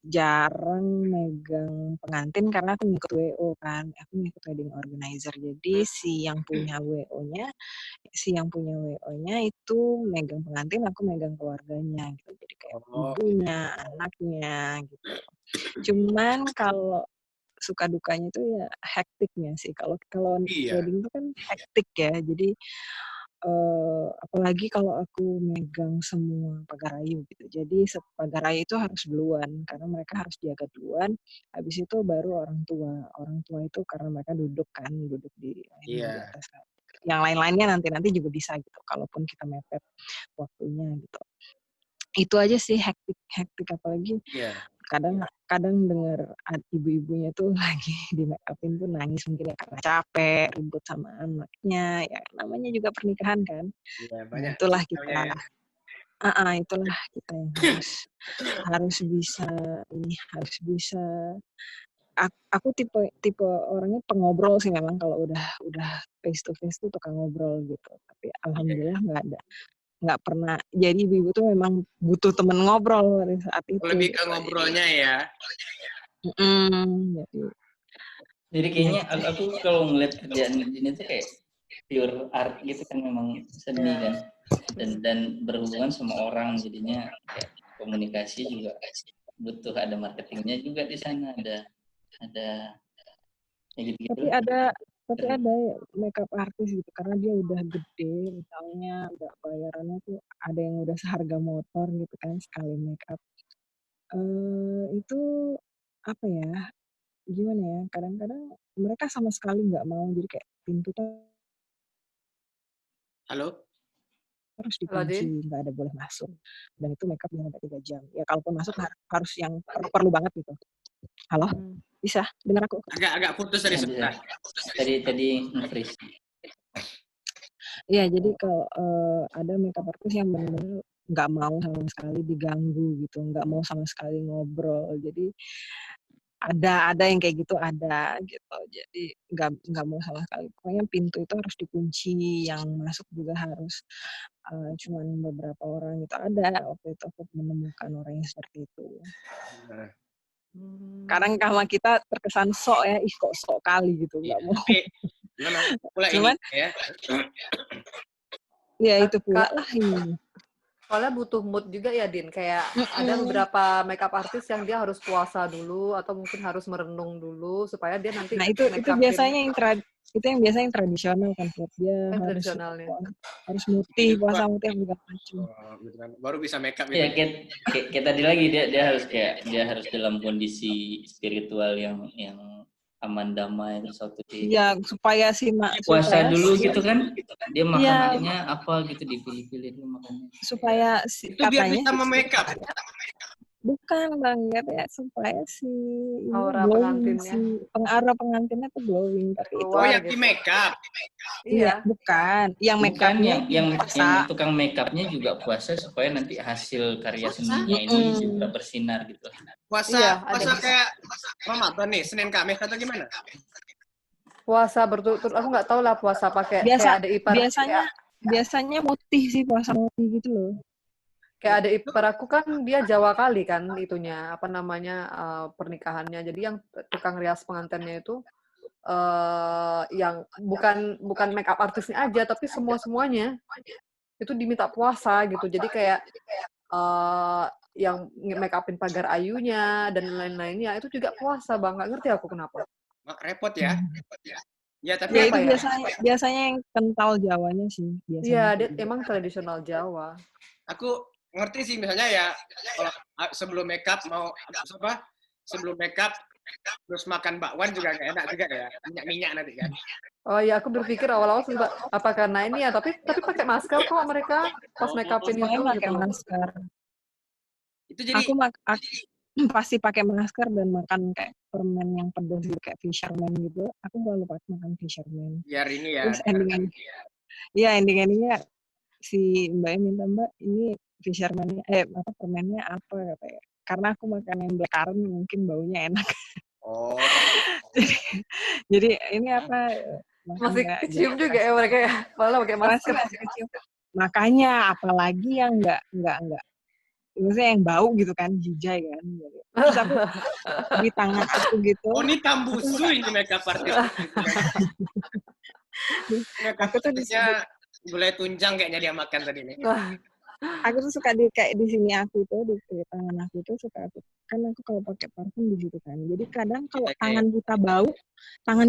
jarang megang pengantin karena aku ngikut WO kan. Aku ngikut wedding organizer. Jadi si yang punya WO-nya itu megang pengantin, aku megang keluarganya gitu. Jadi kayak ibunya, anaknya gitu. Cuman kalau suka dukanya itu ya hektiknya sih. Kalau wedding itu kan hektik ya. Jadi apalagi kalau aku megang semua pagarayu gitu. Jadi pagarayu itu harus duluan karena mereka harus jaga duluan. Habis itu baru orang tua. Orang tua itu karena mereka duduk di atas. Yang lain-lainnya nanti juga bisa gitu. Kalaupun kita mepet waktunya gitu. Itu aja sih hektik apalagi. Kadang dengar ibu-ibunya tuh lagi di make upin tuh nangis mungkin ya karena capek ribut sama anaknya ya namanya juga pernikahan kan. Nah, itulah kita yang harus bisa aku tipe orangnya pengobrol sih memang kalau udah face to face tuh tukang ngobrol gitu tapi alhamdulillah nggak pernah. Jadi ibu tuh memang butuh temen ngobrol pada saat itu. Lebih ke ngobrolnya ya. Jadi kayaknya aku kalau ngeliat kerjaan ini tuh kayak pure art gitu kan, memang seni kan, dan berhubungan sama orang, jadinya kayak komunikasi juga butuh ada marketingnya juga di sana, ada ya gitu. Tapi ada ya makeup artis gitu karena dia udah gede misalnya udah bayarannya tuh ada yang udah seharga motor gitu kan sekali makeup. Itu apa ya? Gimana ya? Kadang-kadang mereka sama sekali nggak mau jadi kayak pintu tuh. Halo? harus Kalau dikunci, Din? nggak ada boleh masuk. Dan itu makeup yang sampai 3 jam. Ya kalaupun masuk harus yang perlu banget gitu. Halo? Bisa? Dengar aku? Agak putus dari sebelah. Tadi nge-freeze. Iya, jadi kalau ada makeup artist yang benar-benar nggak mau sama sekali diganggu gitu, nggak mau sama sekali ngobrol. Jadi ada yang kayak gitu ada gitu. Jadi nggak mau sama sekali. Pokoknya pintu itu harus dikunci, yang masuk juga harus cuman beberapa orang gitu. Ada waktu itu aku menemukan orang yang seperti itu. Kadang sama kita terkesan sok ya, ih kok sok kali gitu, nggak mau. Tapi memang pula Cuman, ini ya. Ya itu pula lah ini. Soalnya butuh mood juga ya, Din. Kayak ada beberapa makeup artist yang dia harus puasa dulu atau mungkin harus merenung dulu supaya dia nanti Nah, itu biasanya yang biasanya yang tradisional kan, Ford. Dia harus tradisionalnya. Harus mutih, puasa mutih segala macam. Gitu kan. Baru bisa makeup Ya, kayak tadi lagi dia harus dalam kondisi spiritual yang aman damai sesuatu Iya, supaya si puasa dulu gitu kan. Dia makanannya apa gitu dipilih-pilih dulu makannya. Supaya itu biar bisa memakeup. Bukan banget ya, supaya si aura glowing, pengantinnya. Aura pengantinnya tuh glowing, tapi itu yang di makeup. Iya, bukan. Yang makeupnya yang tukang makeupnya juga puasa supaya nanti hasil karya seninya ini juga bersinar gitu. Puasa kayak Ramadan nih, Senin Kamis atau gimana? Puasa berturut-turut, aku nggak tahu lah puasa pakai kayak ada ipar. Biasanya mutih sih, puasa mutih gitu loh. Kayak ada ipar aku kan dia Jawa kali kan itunya apa namanya pernikahannya. Jadi yang tukang rias pengantinnya itu yang bukan makeup artisnya aja tapi semuanya itu diminta puasa gitu. Jadi kayak yang make-upin pagar ayunya dan lain-lainnya itu juga puasa, Bang. Nggak ngerti aku kenapa. Repot ya. Ya tapi itu biasanya yang kental Jawanya sih. Iya, dia emang tradisional Jawa. Aku ngerti sih misalnya ya kalau sebelum makeup sebelum makeup terus makan bakwan juga gak enak juga ya, minyak nanti kan. Oh iya, aku berpikir awal-awal apa karena ini ya, tapi pakai masker kok mereka pas make-upin itu pakai gitu. Masker. Itu jadi aku pasti pakai masker dan makan kayak permen yang pedas gitu kayak fisherman gitu. Aku selalu makan fisherman. Biar ini ya. Terus ending-endingnya si Mbaknya minta, Mbak ini fisherman-nya permennya apa katanya. Karena aku makan yang blackcurrant mungkin baunya enak. Oh. Jadi ini apa? Masih kecium juga ya mereka ya, malah pakai masker. Masih kecium. Makanya apalagi yang enggak. Maksudnya yang bau gitu kan, jijai kan. Terus aku di tangan aku gitu. Oh, ini Tambusu ini makeup artist. Makeup artistnya gulai tunjang kayaknya dia makan tadi nih. Aku tuh suka kayak di sini aku tuh di tangan aku tuh suka kan aku kalau pakai parfum di situ kan. Jadi kadang kalau tangan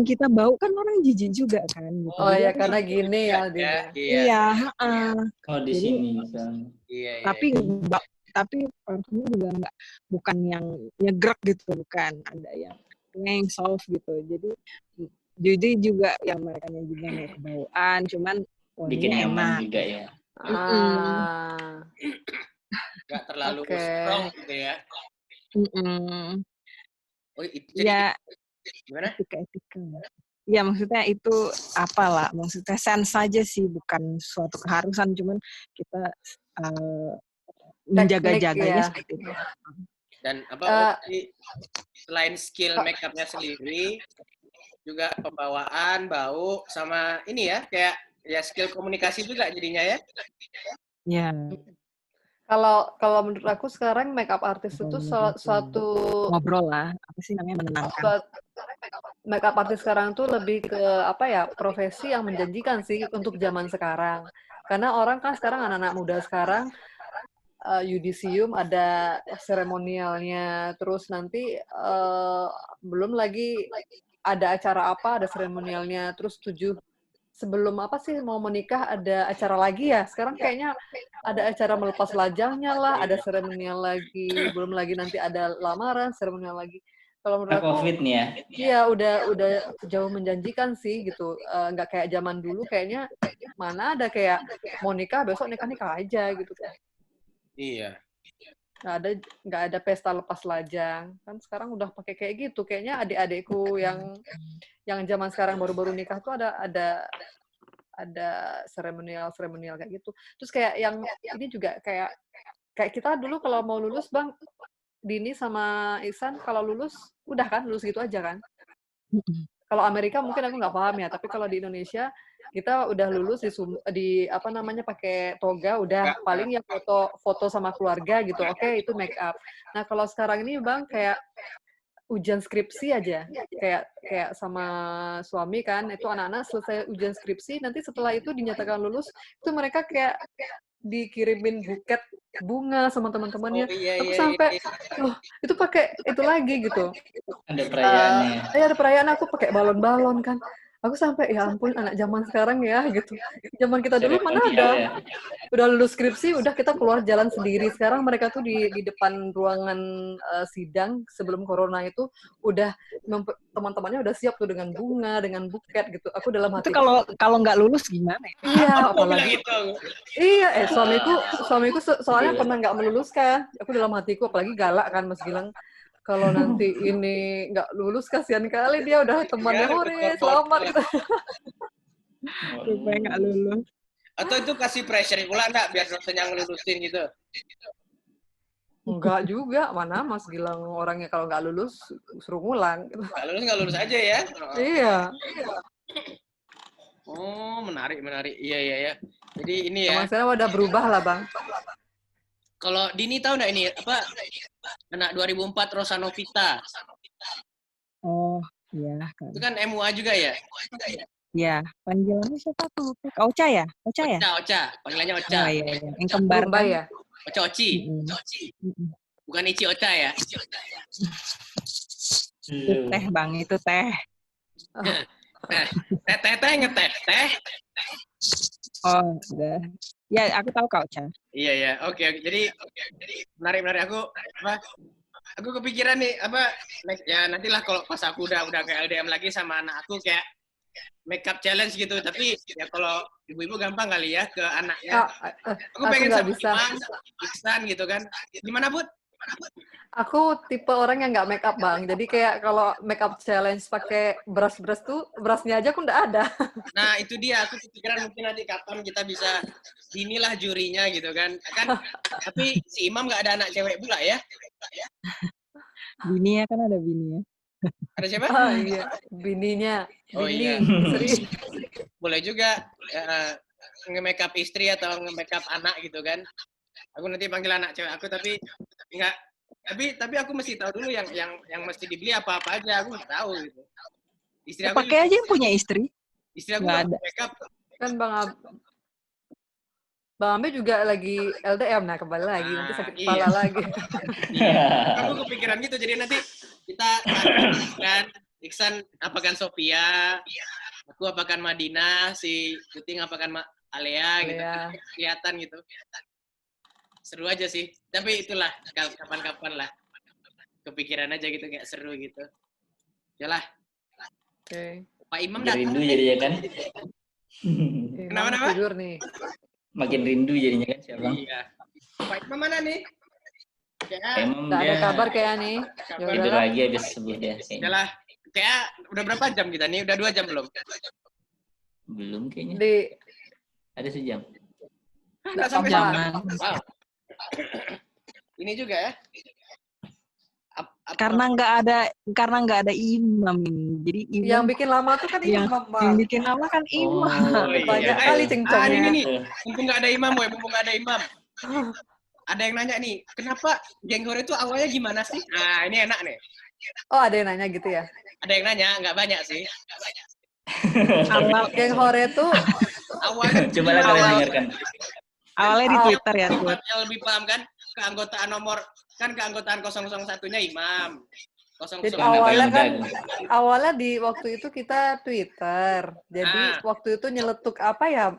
kita bau kan orang jijik juga kan gitu. Oh ya karena gini ya dia. Iya, Kalau di sini misalnya. Iya. Tapi parfumnya juga bukan yang nyegrek gitu, bukan, ada yang soft gitu. Jadi juga yang mereka juga nggak kebauan, cuman bikin nyaman juga ya. Nggak terlalu strong gitu ya. Oh, itu jadi gimana? Etika. Ya maksudnya itu apalah, maksudnya sense saja sih, bukan suatu keharusan, cuman kita menjaga-jaganya seperti itu. Dan selain skill makeupnya sendiri, juga pembawaan, bau, sama ini ya kayak skill komunikasi juga jadinya ya. Ya. Kalau menurut aku sekarang makeup artist itu suatu ngobrol lah, apa sih namanya, menenangkan. Makeup artist sekarang tuh lebih ke profesi yang menjanjikan sih untuk zaman sekarang. Karena orang kan sekarang anak-anak muda sekarang yudisium ada seremonialnya, terus nanti belum lagi ada acara apa ada seremonialnya, terus sebelum mau menikah ada acara lagi ya. Sekarang kayaknya ada acara melepas lajangnya lah, ada seremonial lagi, belum lagi nanti ada lamaran, seremonial lagi. Kalau menurut aku, COVID nih ya. iya udah jauh menjanjikan sih gitu. Nggak kayak zaman dulu kayaknya mana ada kayak mau nikah besok nikah aja gitu kan. Iya. Nggak ada pesta lepas lajang. Kan sekarang udah pakai kayak gitu. Kayaknya adik-adikku yang zaman sekarang baru-baru nikah tuh ada seremonial kayak gitu. Terus kayak yang ini juga kayak kita dulu kalau mau lulus Bang, Dini sama Ihsan kalau lulus udah kan lulus gitu aja kan. Kalau Amerika mungkin aku nggak paham ya, tapi kalau di Indonesia kita udah lulus di apa namanya pakai toga, udah paling ya foto sama keluarga gitu. Oke, itu make up. Nah, kalau sekarang ini Bang kayak ujian skripsi aja. Kayak sama suami kan, itu anak-anak selesai ujian skripsi, nanti setelah itu dinyatakan lulus, itu mereka kayak dikirimin buket bunga sama teman-temannya. Aku sampai, loh, itu pakai itu lagi gitu. Ada perayaannya. Ada perayaan aku pakai balon-balon kan. Aku sampai, ya ampun anak zaman sekarang ya gitu. Zaman kita dulu mana ada. Udah lulus skripsi, udah kita keluar jalan sendiri. Sekarang mereka tuh di depan ruangan sidang sebelum corona itu udah teman-temannya udah siap tuh dengan bunga, dengan buket gitu. Aku dalam hati. Itu kalau nggak lulus gimana? Iya, apalagi. Iya, suamiku soalnya pernah nggak meluluskan. Aku dalam hatiku apalagi galak kan Mas Gilang. Kalau nanti ini nggak lulus, kasihan kali dia udah temannya hore, selamat gitu. Supaya nggak lulus. Atau itu kasih pressure pula nggak biar dosennya ngelulusin gitu? Enggak juga, mana Mas Gilang orangnya kalau nggak lulus suruh ngulang. Nggak lulus aja ya? Iya. Oh, menarik. Iya. Jadi ini ya. Zaman sekarang udah berubah lah Bang. Kalau Dini tahu nggak ini apa anak 2004 Rosa Novita? Oh, iya. Itu kan MUA juga ya? Iya. Panggilannya siapa tuh? Ocha ya? Ocha. Panggilannya Ocha. Oh, iya. Yang kembar kan? Ya? Ocha Oci. Bukan Ichi Ocha ya? Itu teh Bang, itu teh. Teh ngeteh. Oh, udah. Ya, aku tahu Kak Ocha. Iya. Oke. Jadi menarik. Aku kepikiran nih ya nantilah kalau pas aku udah kayak LDM lagi sama anak aku kayak makeup challenge gitu. Tapi ya kalau ibu-ibu gampang kali ya ke anaknya. Aku pengen sama Imam, Ihsan gitu kan. Gimana Bud? Aku tipe orang yang nggak make up Bang. Jadi kayak kalau make up challenge pakai brush tuh brushnya aja aku nggak ada. Nah itu dia. Aku kepikiran mungkin nanti kapan kita bisa inilah jurinya gitu kan. Tapi si Imam nggak ada anak cewek pula ya? Bini ya kan ada bini ya. Ada siapa? Oh iya, bininya. Oh Bini, iya. istri. Boleh juga nge-make up istri atau nge-make up anak gitu kan. Aku nanti panggil anak cewek aku tapi enggak. Tapi aku mesti tahu dulu yang mesti dibeli apa aja. Aku nggak tahu gitu. Istri aku pakai aja yang punya istri. Istri aku nggak ada. make up. Kan Bang Ambe juga lagi LDM, nah kembali lagi, nanti sakit kepala lagi. Iya. Aku kepikiran gitu, jadi nanti kita kan Iksan apakan Sofia, aku apakan Madinah, si Puting apakan Alea gitu, kelihatan gitu. Seru aja sih, tapi itulah kapan-kapan lah. Kepikiran aja gitu, kayak seru gitu. Yalah. Oke. Pak Imam datang. Rindu jadinya kan? Kenapa? Tidur nih. Makin rindu jadinya kan siapa? Iya. Pak Imam mana nih? Emang nggak ada kabar kayak nih. Tidur lagi habis sebut ya. Yalah. Kayak udah berapa jam kita nih? Udah 2 jam belum? Belum kayaknya. Ada sejam. Nggak sampai jam. Wow. Ini juga ya. Karena nggak ada imam ini. Jadi imam yang bikin lama tuh kan imam. Yang bikin lama kan imam. Banyak kali cengcongnya. Ini nih. Mumpung nggak ada imam. Ada yang nanya nih, kenapa geng hore itu awalnya gimana sih? Nah, ini enak nih. Oh, ada yang nanya gitu ya? Ada yang nanya, nggak banyak sih. Awal geng hore tuh awalnya coba kalian dengarkan. Awalnya di Twitter ya. Yang lebih paham kan keanggotaan 001-nya imam. Jadi awalnya di waktu itu kita Twitter. Jadi waktu itu nyeletuk apa ya,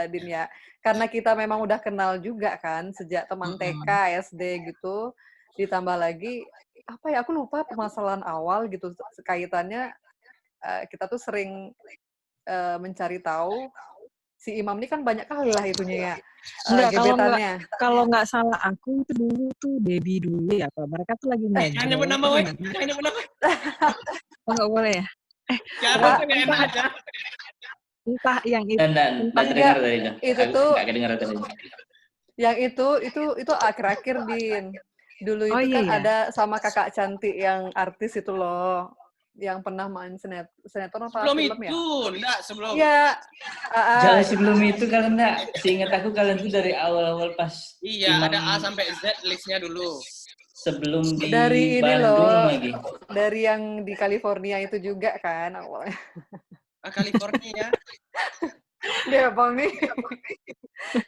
Din ya? Karena kita memang udah kenal juga kan sejak teman TK, SD gitu. Ditambah lagi apa ya, aku lupa permasalahan awal gitu, kaitannya kita tuh sering mencari tahu, si imam ini kan banyak kali lah itunya ya, Enggak, gebetannya. kalau nggak salah aku itu dulu tuh Debbie dulu ya, Pak. Mereka tuh lagi Jangan ngobrol. nyebut nama, weh. Jangan nyebut nama. Oh, nggak boleh ya? Jangan, nggak enak aja. Entah yang itu. Nggak terdengar tadi itu. Itu tuh Nggak kedengar tadi. yang itu akhir-akhir, Din. Dulu Oh, itu iya, kan ya? ada sama kakak cantik yang artis itu loh, yang pernah main sinetron apa Sebelum film ya? itu, enggak sebelum. Iya. Jauh sebelum itu kalian nggak, seingat aku kalian tuh dari awal-awal pas Iya, Imam ada A sampai Z listnya dulu. sebelum di Dari ini Bandung loh, lagi. dari yang di California itu juga kan awalnya. California. Dia bang nih,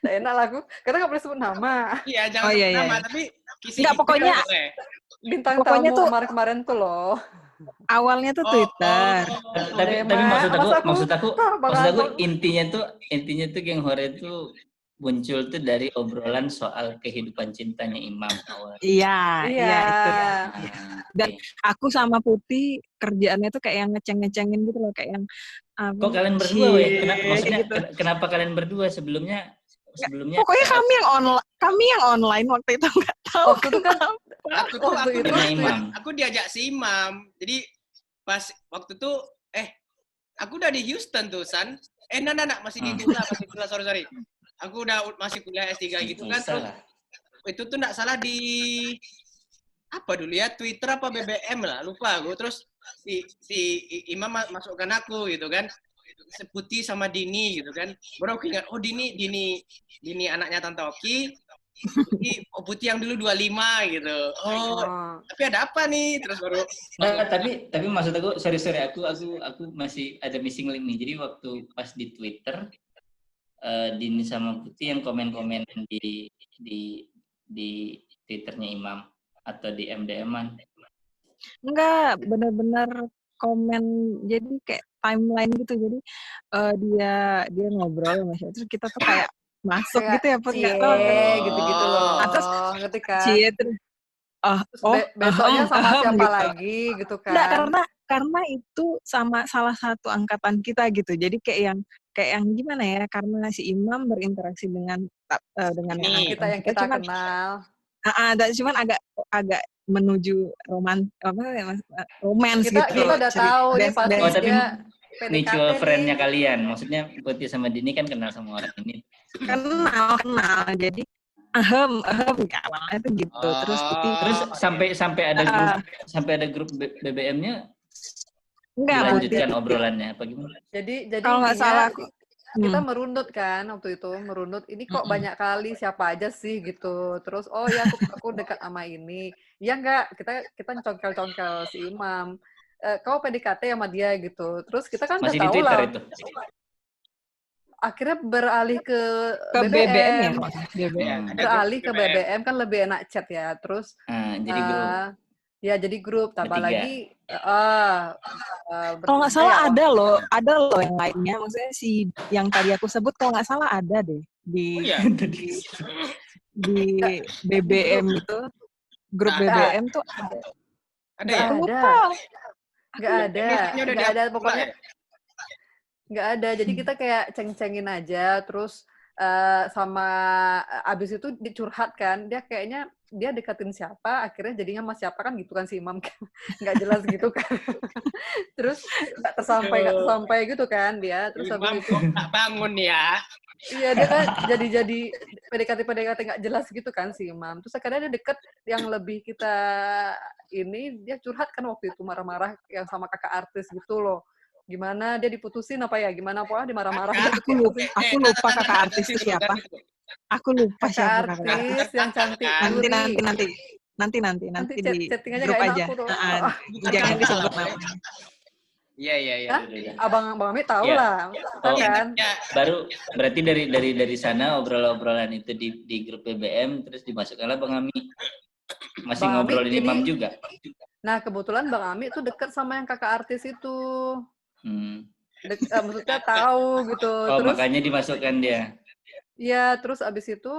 nggak enak lah aku, karena nggak boleh sebut nama. Iya, jangan Oh, iya, sebut iya. nama, tapi kisi Nggak, pokoknya Bintang Pokoknya tamu tuh- kemarin-kemarin tuh loh. awalnya tuh Twitter. Tapi Dema, maksud aku Bang intinya tuh geng hore tuh muncul tuh dari obrolan soal kehidupan cintanya Imam awal. Iya, itu. Dan Oke. aku sama Putih kerjaannya tuh kayak yang ngeceng-ngecengin gitu loh, kayak yang Kok kalian berdua, weh? Maksudnya gitu. kenapa kalian berdua sebelumnya? Pokoknya kami yang online waktu itu nggak tahu. Waktu itu kan aku diajak si Imam. Jadi pas waktu itu aku udah di Houston tuh, San. Masih di Tula, sorry. Aku udah masih kuliah S3 gitu kan. Terus itu tuh nggak salah di apa dulu ya, Twitter apa BBM lah, lupa aku. Terus si Imam masukkan aku gitu kan. Putih sama Dini gitu kan. Baru aku ingat, oh Dini anaknya Tante Oki. Putih yang dulu 25 gitu. Tapi ada apa nih? Terus baru tapi maksud aku sorry aku masih ada missing link nih. Jadi waktu pas di Twitter Dini sama Putih yang komen-komen di Twitternya Imam atau di MDM-an? Enggak, benar-benar komen, jadi kayak timeline gitu. Jadi dia ngobrol sama siapa, terus kita tuh kayak masuk gitu ya, Put, nggak tahu gitu-gitu loh. Terus ngerti kan? terus besoknya sama siapa gitu lagi gitu kan? Enggak, karena itu sama salah satu angkatan kita gitu. Jadi kayak yang gimana ya? Karena si Imam berinteraksi dengan yang kita kenal. Cuman agak menuju romance gitu. Kita udah tahu dia pasti tapi dia mutual friend-nya kalian. Maksudnya Putih sama Dini kan kenal sama orang ini. Kenal. Jadi awalnya tuh gitu. Terus sampai ada grup BBM-nya. Enggak, dilanjutkan obrolannya apa gimana? Jadi kalau nggak salah kita merunut kan waktu itu, ini kok banyak kali siapa aja sih gitu. Terus ya aku dekat sama ini. Ya enggak, kita congkel-congkel si Imam. Kau PDKT sama dia gitu. Terus kita kan udah tahu lah. Itu. Akhirnya beralih ke BBM ya. Beralih ke BBM kan lebih enak chat ya. Terus jadi grup. Ya jadi grup, tambah lagi kalau nggak salah ada loh yang lainnya, maksudnya si yang tadi aku sebut kalau nggak salah ada deh di BBM itu, grup BBM tuh ada. Nggak ada pokoknya nggak ada. Jadi kita kayak ceng-cengin aja, terus sama abis itu dicurhat kan, dia kayaknya dia deketin siapa, akhirnya jadinya sama siapa kan gitu kan si Imam kan. Nggak jelas gitu kan. Terus nggak tersampai gitu kan dia. Terus habis itu bangun ya. Iya, dia kan jadi PDKT nggak jelas gitu kan si Imam. Terus akhirnya dia deket yang lebih kita dia curhat kan waktu itu marah-marah yang sama kakak artis gitu loh. Gimana dia diputusin apa ya? Gimana dimarah-marah. Aku lupa kakak artis itu siapa. Aku lupa siapa kakak artis yang cantik. Nanti di chatting aja grup aja. Jangan disebut namanya. Iya. Abang Ami tahu lah. Kan? Baru berarti dari sana obrolan itu di grup BBM terus dimasukkanlah Bang Ami. Masih Bang ngobrolin Imam juga. Nah, kebetulan Bang Ami itu dekat sama yang kakak artis itu. Maksudnya tahu gitu. Terus makanya dimasukkan dia. Iya, terus abis itu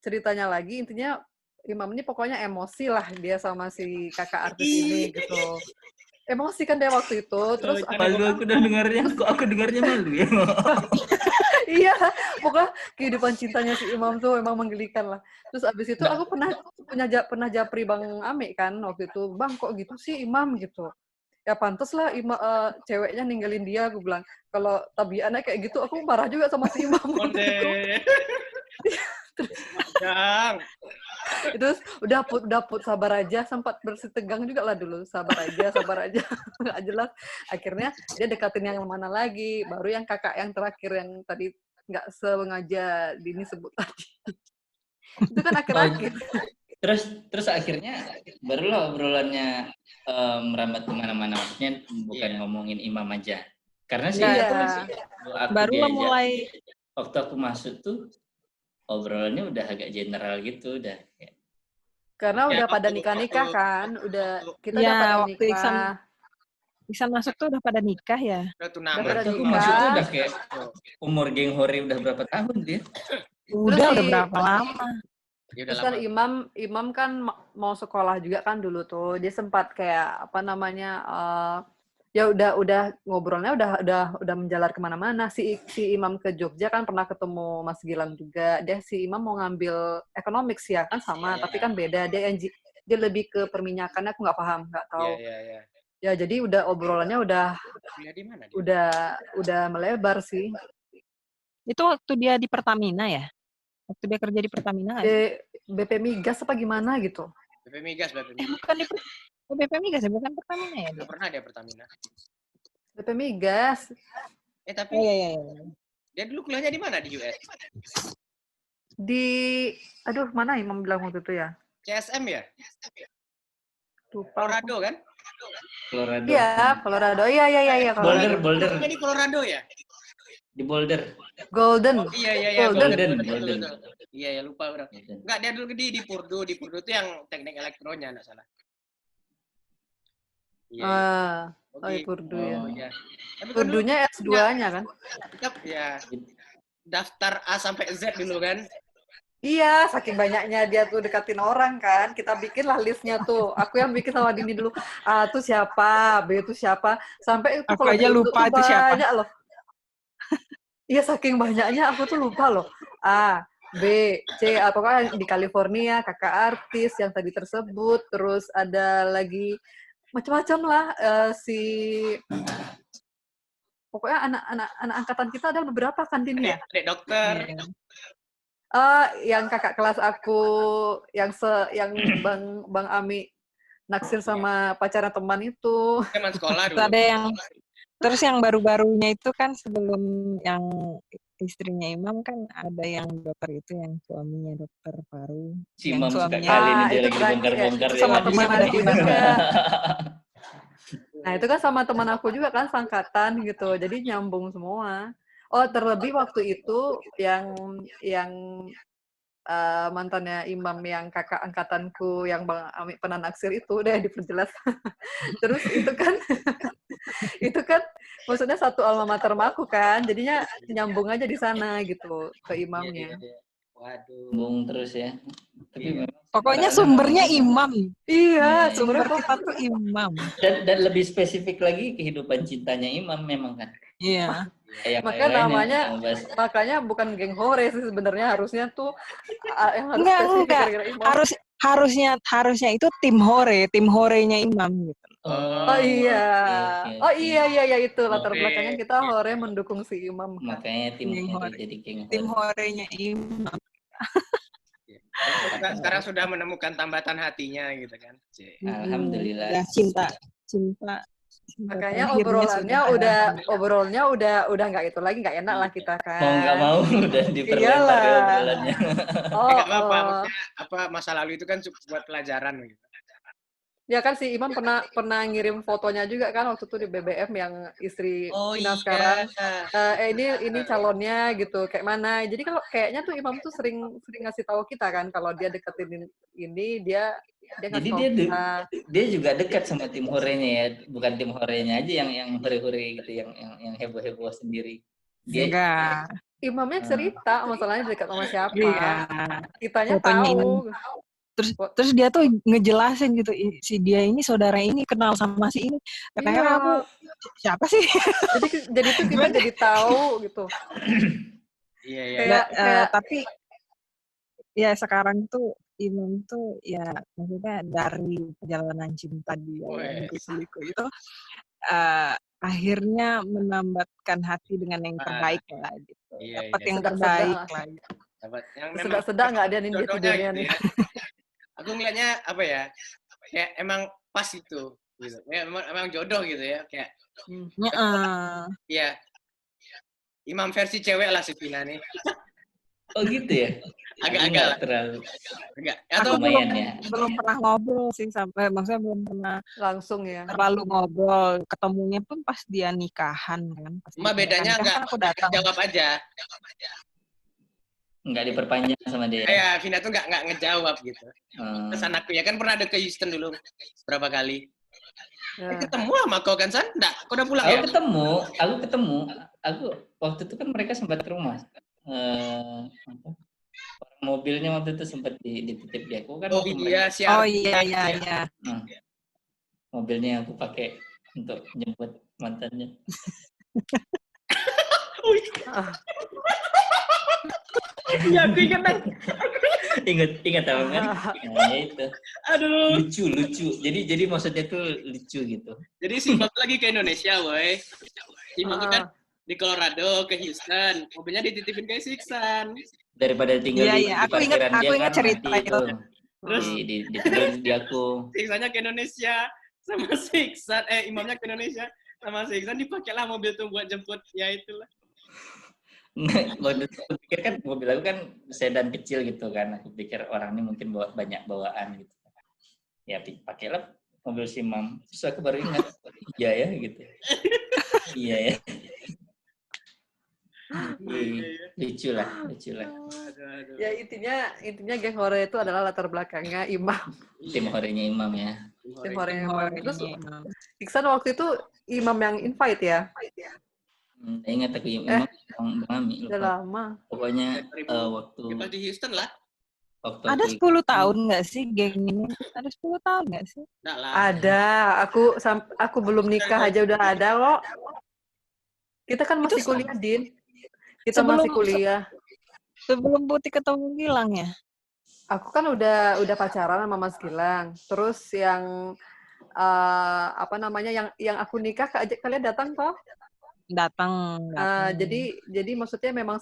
ceritanya lagi intinya Imam ini pokoknya emosi lah dia sama si kakak artis ini gitu. Emosi kan dia waktu itu, terus Malu aku udah dengarnya, kok aku dengarnya malu ya. iya, pokoknya kehidupan cintanya si Imam tuh emang menggelikan lah. Terus abis itu aku pernah japri Bang Ame kan waktu itu, Bang kok gitu sih Imam gitu. Ya pantas lah ceweknya ninggalin dia, aku bilang. Kalau tabiatnya kayak gitu, aku marah juga sama si Imam waktu itu. Terus udah put sabar aja, sempat bersitegang juga lah dulu, sabar aja nggak jelas. Akhirnya dia dekatin yang mana lagi, baru yang kakak yang terakhir yang tadi nggak sengaja Dini sebut tadi. Itu kan akhir-akhir. Terus akhirnya barulah obrolannya merambat kemana-mana, maksudnya bukan ngomongin Imam aja, karena sih barulah mulai waktu aku masuk tuh obrolannya udah agak general gitu, udah karena udah pada nikah kan, kita udah pada waktu nikah. Iksan masuk tuh udah pada nikah ya. Udah pada aku nikah. masuk tuh udah kayak umur geng Hore udah berapa tahun dia? Udah berapa lama? Terus kan Imam kan mau sekolah juga kan dulu tuh, dia sempat kayak apa namanya ya udah ngobrolnya udah menjalar kemana-mana. Si Imam ke Jogja kan pernah ketemu Mas Gilang juga. Si Imam mau ngambil economics ya kan sama, tapi kan beda. Dia lebih ke perminyakannya, aku nggak paham, nggak tahu. Ya jadi udah obrolannya udah melebar sih. Itu waktu dia di Pertamina ya? Waktu dia kerja di Pertamina nggak sih? BP Migas apa gimana gitu? BP Migas. Bukan di BP Migas ya, bukan Pertamina ya? Nggak pernah dia Pertamina. BP Migas. Tapi iya. Dia dulu kuliahnya di mana di US? Aduh mana Imam bilang waktu itu ya? CSM ya? Lupa. Colorado kan? Colorado. Iya, Colorado. Iya. Boulder. Di Colorado ya? Di Boulder. Golden. Iya. Golden. Iya, lupa orang. Enggak, dia dulu di Purdue. Di Purdue itu yang teknik elektronya, enggak salah. Iya. Di Purdue ya. Iya. Purdue-nya S2-nya kan? Ya. Daftar A sampai Z dulu kan? Iya, saking banyaknya dia tuh deketin orang kan. Kita bikinlah listnya tuh. Aku yang bikin sama Dini dulu. A tuh siapa, B tuh siapa. Sampai itu aku aja lupa itu siapa. Banyak loh. Iya, saking banyaknya aku tuh lupa loh. A, B, C, apakah di California, kakak artis yang tadi tersebut. Terus ada lagi macam-macam lah pokoknya anak angkatan kita ada beberapa kan Dini ya? Adik dokter. Yang kakak kelas aku yang Bang Ami naksir sama pacaran teman itu. Teman sekolah dulu. Ada yang terus yang baru-barunya itu kan sebelum yang istrinya Imam kan ada yang dokter itu yang suaminya dokter Faru. Si yang Imam suaminya kali ini dia lagi bongkar-bongkar sama teman aku juga. Nah, itu kan sama teman aku juga kan sangkatan gitu. Jadi nyambung semua. Oh, terlebih waktu itu yang mantannya Imam yang kakak angkatanku yang Bang Ami pernah naksir itu udah diperjelas. Terus itu kan maksudnya satu alma mater aku kan. Jadinya nyambung aja di sana gitu ke imamnya. Waduh. Nyambung terus ya. Tapi pokoknya sumbernya Imam. Iya, sumber kita tuh Imam. Dan lebih spesifik lagi kehidupan cintanya Imam memang kan. Iya. Makanya bukan geng Hore sih sebenarnya, harusnya tuh yang harus enggak. Harusnya itu tim Horenya Imam gitu. Oh iya. Oh iya itu latar belakangnya kita Hore mendukung si Imam. Makanya tim Hore jadi geng Hore. Tim Horenya Imam. Sekarang sudah menemukan tambatan hatinya gitu kan. Alhamdulillah. Ya, cinta. Makanya obrolannya udah nggak itu lagi, nggak enak lah kita kan. Mau nggak mau udah diperlempar obrolannya. Nggak apa-apa, maksudnya masa lalu itu kan buat pelajaran gitu. Ya kan si Imam pernah ngirim fotonya juga kan waktu itu di BBM yang istri Ina sekarang. Ini calonnya gitu kayak mana. Jadi kalau kayaknya tuh Imam tuh sering ngasih tahu kita kan kalau dia deketin ini dia jadi dia juga dekat sama tim Horenya ya, bukan tim Horenya aja yang hore-hore gitu, yang heboh-heboh sendiri. Enggak. Imamnya cerita masalahnya dekat sama siapa. Iya. Kitanya tahu. Terus dia tuh ngejelasin gitu, si dia ini saudara ini kenal sama si ini. Kadang-kadang aku siapa sih? Jadi tuh kita jadi tahu gitu. Iya. Tapi ya sekarang tuh Imam tuh ya maksudnya dari perjalanan cinta dia yang selingkuh itu akhirnya menambatkan hati dengan yang terbaik lah gitu. Dapat yang terbaik lah. Dapat yang memang sedak nggak ada nih tidurnya nih. Aku ngeliatnya apa ya? Kayak emang pas gitu. Ya, emang jodoh gitu ya kayak. Iya. Imam versi cewek lah si Vina nih. Oh gitu ya? Agak-agak lah. Terlalu. Agak. Atau belum pernah ngobrol sih sampai maksudnya belum pernah langsung ya. Terlalu ngobrol, ketemunya pun pas dia nikahan kan. Cuma bedanya enggak jawab aja. Enggak diperpanjang sama dia. Ya, Vina tuh enggak ngejawab gitu. Pesan aku ya kan pernah ada ke Houston dulu berapa kali. Ketemu sama kau kan San? Enggak, kau udah pulang ya? Aku ketemu. Aku waktu itu kan mereka sempat ke rumah. Mobilnya waktu itu sempat dititip di aku kan. Oh iya, siap. Oh iya. Nah, mobilnya aku pakai untuk jemput mantannya. Iya, aku ingat apa kan? Nah, itu. Aduh. Lucu. Jadi maksudnya tuh lucu gitu. Jadi si Imam lagi ke Indonesia, woy. Si Imam kan di Colorado ke Houston, mobilnya dititipin ke Siksan. Daripada tinggal di parkiran aku ingat kan, cerita itu. Terus di aku. Siksanya ke Indonesia sama Siksan, Imamnya ke Indonesia sama Siksan dipakailah mobil tuh buat jemput, ya itulah. Waktu itu aku pikir kan mobil aku kan sedan kecil gitu kan, aku pikir orang ini mungkin banyak bawaan gitu. Ya pakailah mobil si Imam. Terus aku baru ingat, iya ya gitu. Iya ya. Lucu lah. Ya intinya geng hore itu adalah latar belakangnya Imam. Tim horenya Imam ya. Tim horenya Imam. Terus Iksan waktu itu Imam yang invite ya? Ingat aku Imam Bang Ami. Udah lama. Pokoknya waktu di Houston lah. Ada 10 tahun nggak sih geng ini? Ada 10 tahun nggak sih? Ada. Aku belum nikah aja udah ada kok. Kita kan masih kuliah, Din. Kita masih kuliah. Sebelum Putih ketemu Gilang ya? Aku kan udah pacaran sama Mas Gilang. Terus yang yang aku nikah kalian datang toh? Datang. Jadi maksudnya memang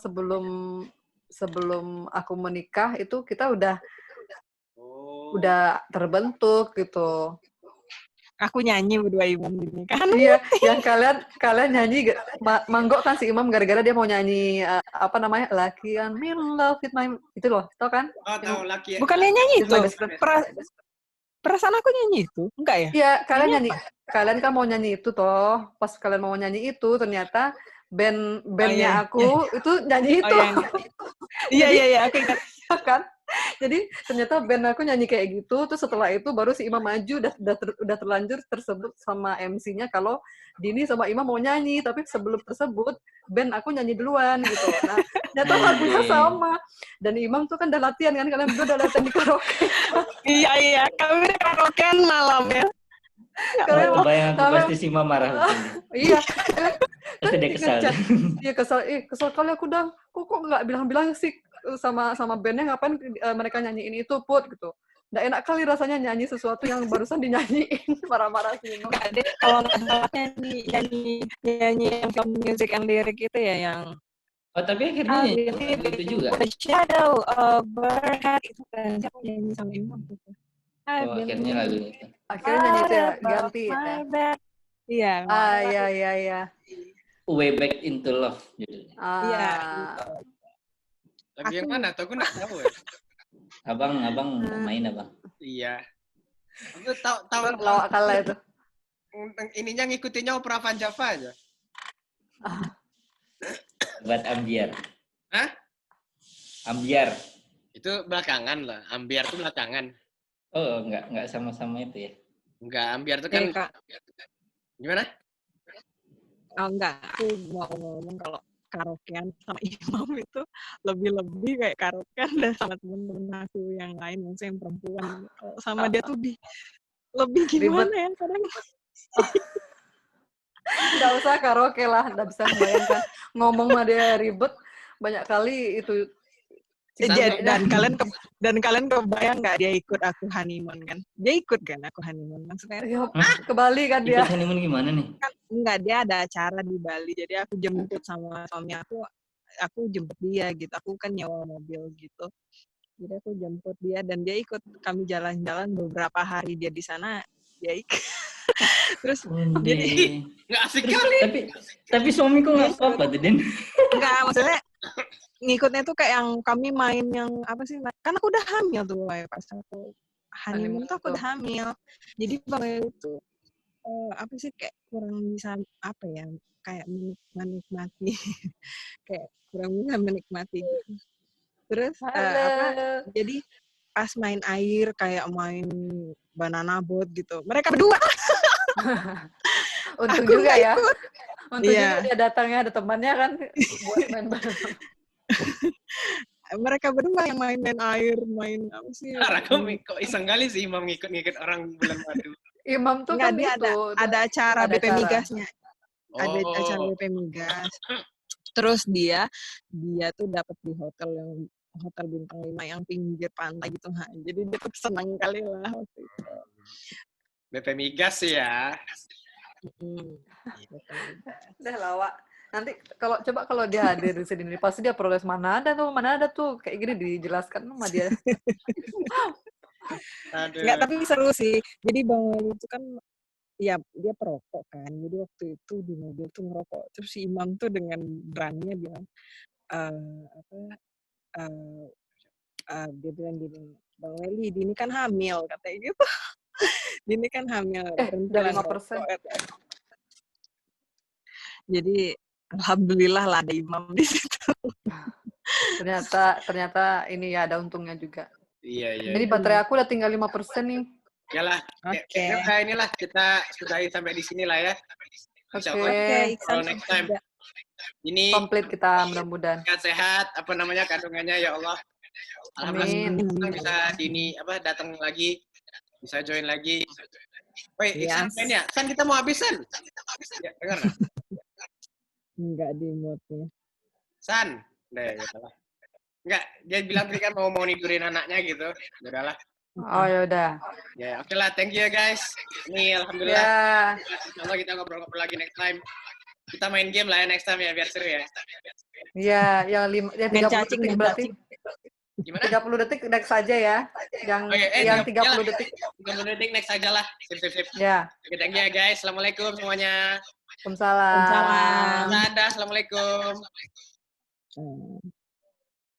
sebelum aku menikah itu kita udah terbentuk gitu. Aku nyanyi berdua Imam gini kan. Iya, yang kalian nyanyi manggok kan si Imam gara-gara dia mau nyanyi Lucky I'm in love with my itu loh, tau kan? Oh, tahu Lucky. Bukannya nyanyi itu. Perasaan aku nyanyi itu, enggak ya? Iya, kalian kan mau nyanyi itu toh. Pas kalian mau nyanyi itu ternyata bandnya aku itu nyanyi itu. Iya, aku ingat kan. Jadi ternyata band aku nyanyi kayak gitu, terus setelah itu baru si Imam maju udah terlanjur tersebut sama MC-nya kalau Dini sama Imam mau nyanyi, tapi sebelum tersebut band aku nyanyi duluan gitu. Nah, ternyata lagunya sama. Dan Imam tuh kan udah latihan kan, kalian berdua udah latihan di karaoke. Iya, kami udah karaokean malam ya. Kebayang aku pasti si Imam marah. Iya. Pasti dia kesal. Iya kesal kali aku udah kok nggak bilang-bilang sih sama bandnya ngapain mereka nyanyiin itu Put gitu. Nggak enak kali rasanya nyanyi sesuatu yang barusan dinyanyiin. Marah-marah sih. Nggak deh, kalau nggak nyanyi yang film music and lyric itu ya yang tapi akhirnya itu juga. Shadow overhead itu kan siapa nyanyi sama Imam gitu. Akhirnya lagu itu. Akhirnya nyanyi itu ya, ganti ya. Iya. Iya. Way Back into Love judulnya. Iya. Lagu yang mana? Tuh aku nggak tahu ya. Abang main abang. Iya. Aku tahu lawak kalah itu. Ininya ngikutinnya opera Van Java aja. Buat Ambiar. Hah? Ambiar. Itu belakangan lah. Ambiar tuh belakangan. Oh, enggak sama-sama itu ya. Enggak, Ambiar tuh kan gimana? Oh enggak, aku mau ngomong kalau karaokean sama Imam itu lebih kayak karaokean dan sama temen-temen aku yang lain, maksudnya yang perempuan. Kalau sama dia tuh lebih gimana ya kadang. Nggak usah karaoke lah, nggak bisa membayangkan. Ngomong sama dia ribet, banyak kali itu. Dan kalian kebayang nggak dia ikut aku honeymoon kan? Dia ikut kan aku honeymoon, maksudnya? Ke Bali kan dia. Ikut honeymoon gimana nih? Kan, enggak, dia ada acara di Bali, jadi aku jemput sama suami aku jemput dia gitu. Aku kan nyewa mobil gitu. Jadi aku jemput dia dan dia ikut kami jalan-jalan beberapa hari dia di sana, dia ikut. Terus jadi nggak asik kali. Tapi suamiku nggak apa-apa, Den. Enggak, maksudnya ngikutnya tuh kayak yang kami main yang apa sih? Kan aku udah hamil tuh pas aku honeymoon tuh aku udah hamil. Jadi Bang itu apa sih kayak kurang bisa apa ya? Kayak menikmati kayak kurang bisa menikmati gitu. Terus jadi pas main air kayak main banana boat gitu. Mereka berdua. Untung aku juga ya. Ikut. Untung juga dia datangnya ada temannya kan buat main banana. Mereka berdua yang main air, main apa sih? Kok iseng kali sih Imam ngikut orang bulan madu. Imam tuh nggak, kan dia itu ada acara BP Migasnya. Ada Oh. acara BP Migas. Terus dia tuh dapat di hotel bintang 5 yang pinggir pantai gitu. Jadi dia tuh senang kali lah waktu itu. BP Migas sih ya. Udah lawak. Nanti kalau dia hadir di sini pasti dia protes mana ada tuh kayak gini dijelaskan sama dia. Nggak, tapi seru sih. Jadi Bang Wali itu kan ya dia perokok kan. Jadi waktu itu di mobil tuh ngerokok. Terus si Imam tuh dengan beraninya bilang dia bilang gini, Bang Wali, Dini kan hamil katanya gitu. Dini kan hamil. Udah 5%. Jadi alhamdulillah lah ada Imam di situ. Ternyata ini ya ada untungnya juga. Iya. Jadi baterai aku udah tinggal 5% nih. Yalah. Oke. Inilah kita sudahi sampai di sini lah ya. Oke. Kalau next time. Ini komplit kita mudah-mudahan. Sehat apa namanya kandungannya ya Allah. Alhamdulillah bisa Dini datang lagi. Bisa join lagi. Woi, Iksan main ya? San kita mau habisan. Ya, dengar nggak? Enggak di moodnya. San, ya udahlah. Enggak, dia bilang tadi kan mau nidurin anaknya gitu. Udahlah. Oh ya udah. Ya, oke lah, thank you ya guys. Ini alhamdulillah. Ya. Insyaallah kita ngobrol-ngobrol lagi next time. Kita main game lah ya next time ya biar seru ya. Iya, yang 30 detik berarti. Gimana? 30 detik next saja ya. Yang 30 detik. 30 detik next aja lah. Sip. Ya. Oke, thank you ya guys. Assalamualaikum semuanya. Waalaikumsalam. Dadah, assalamualaikum.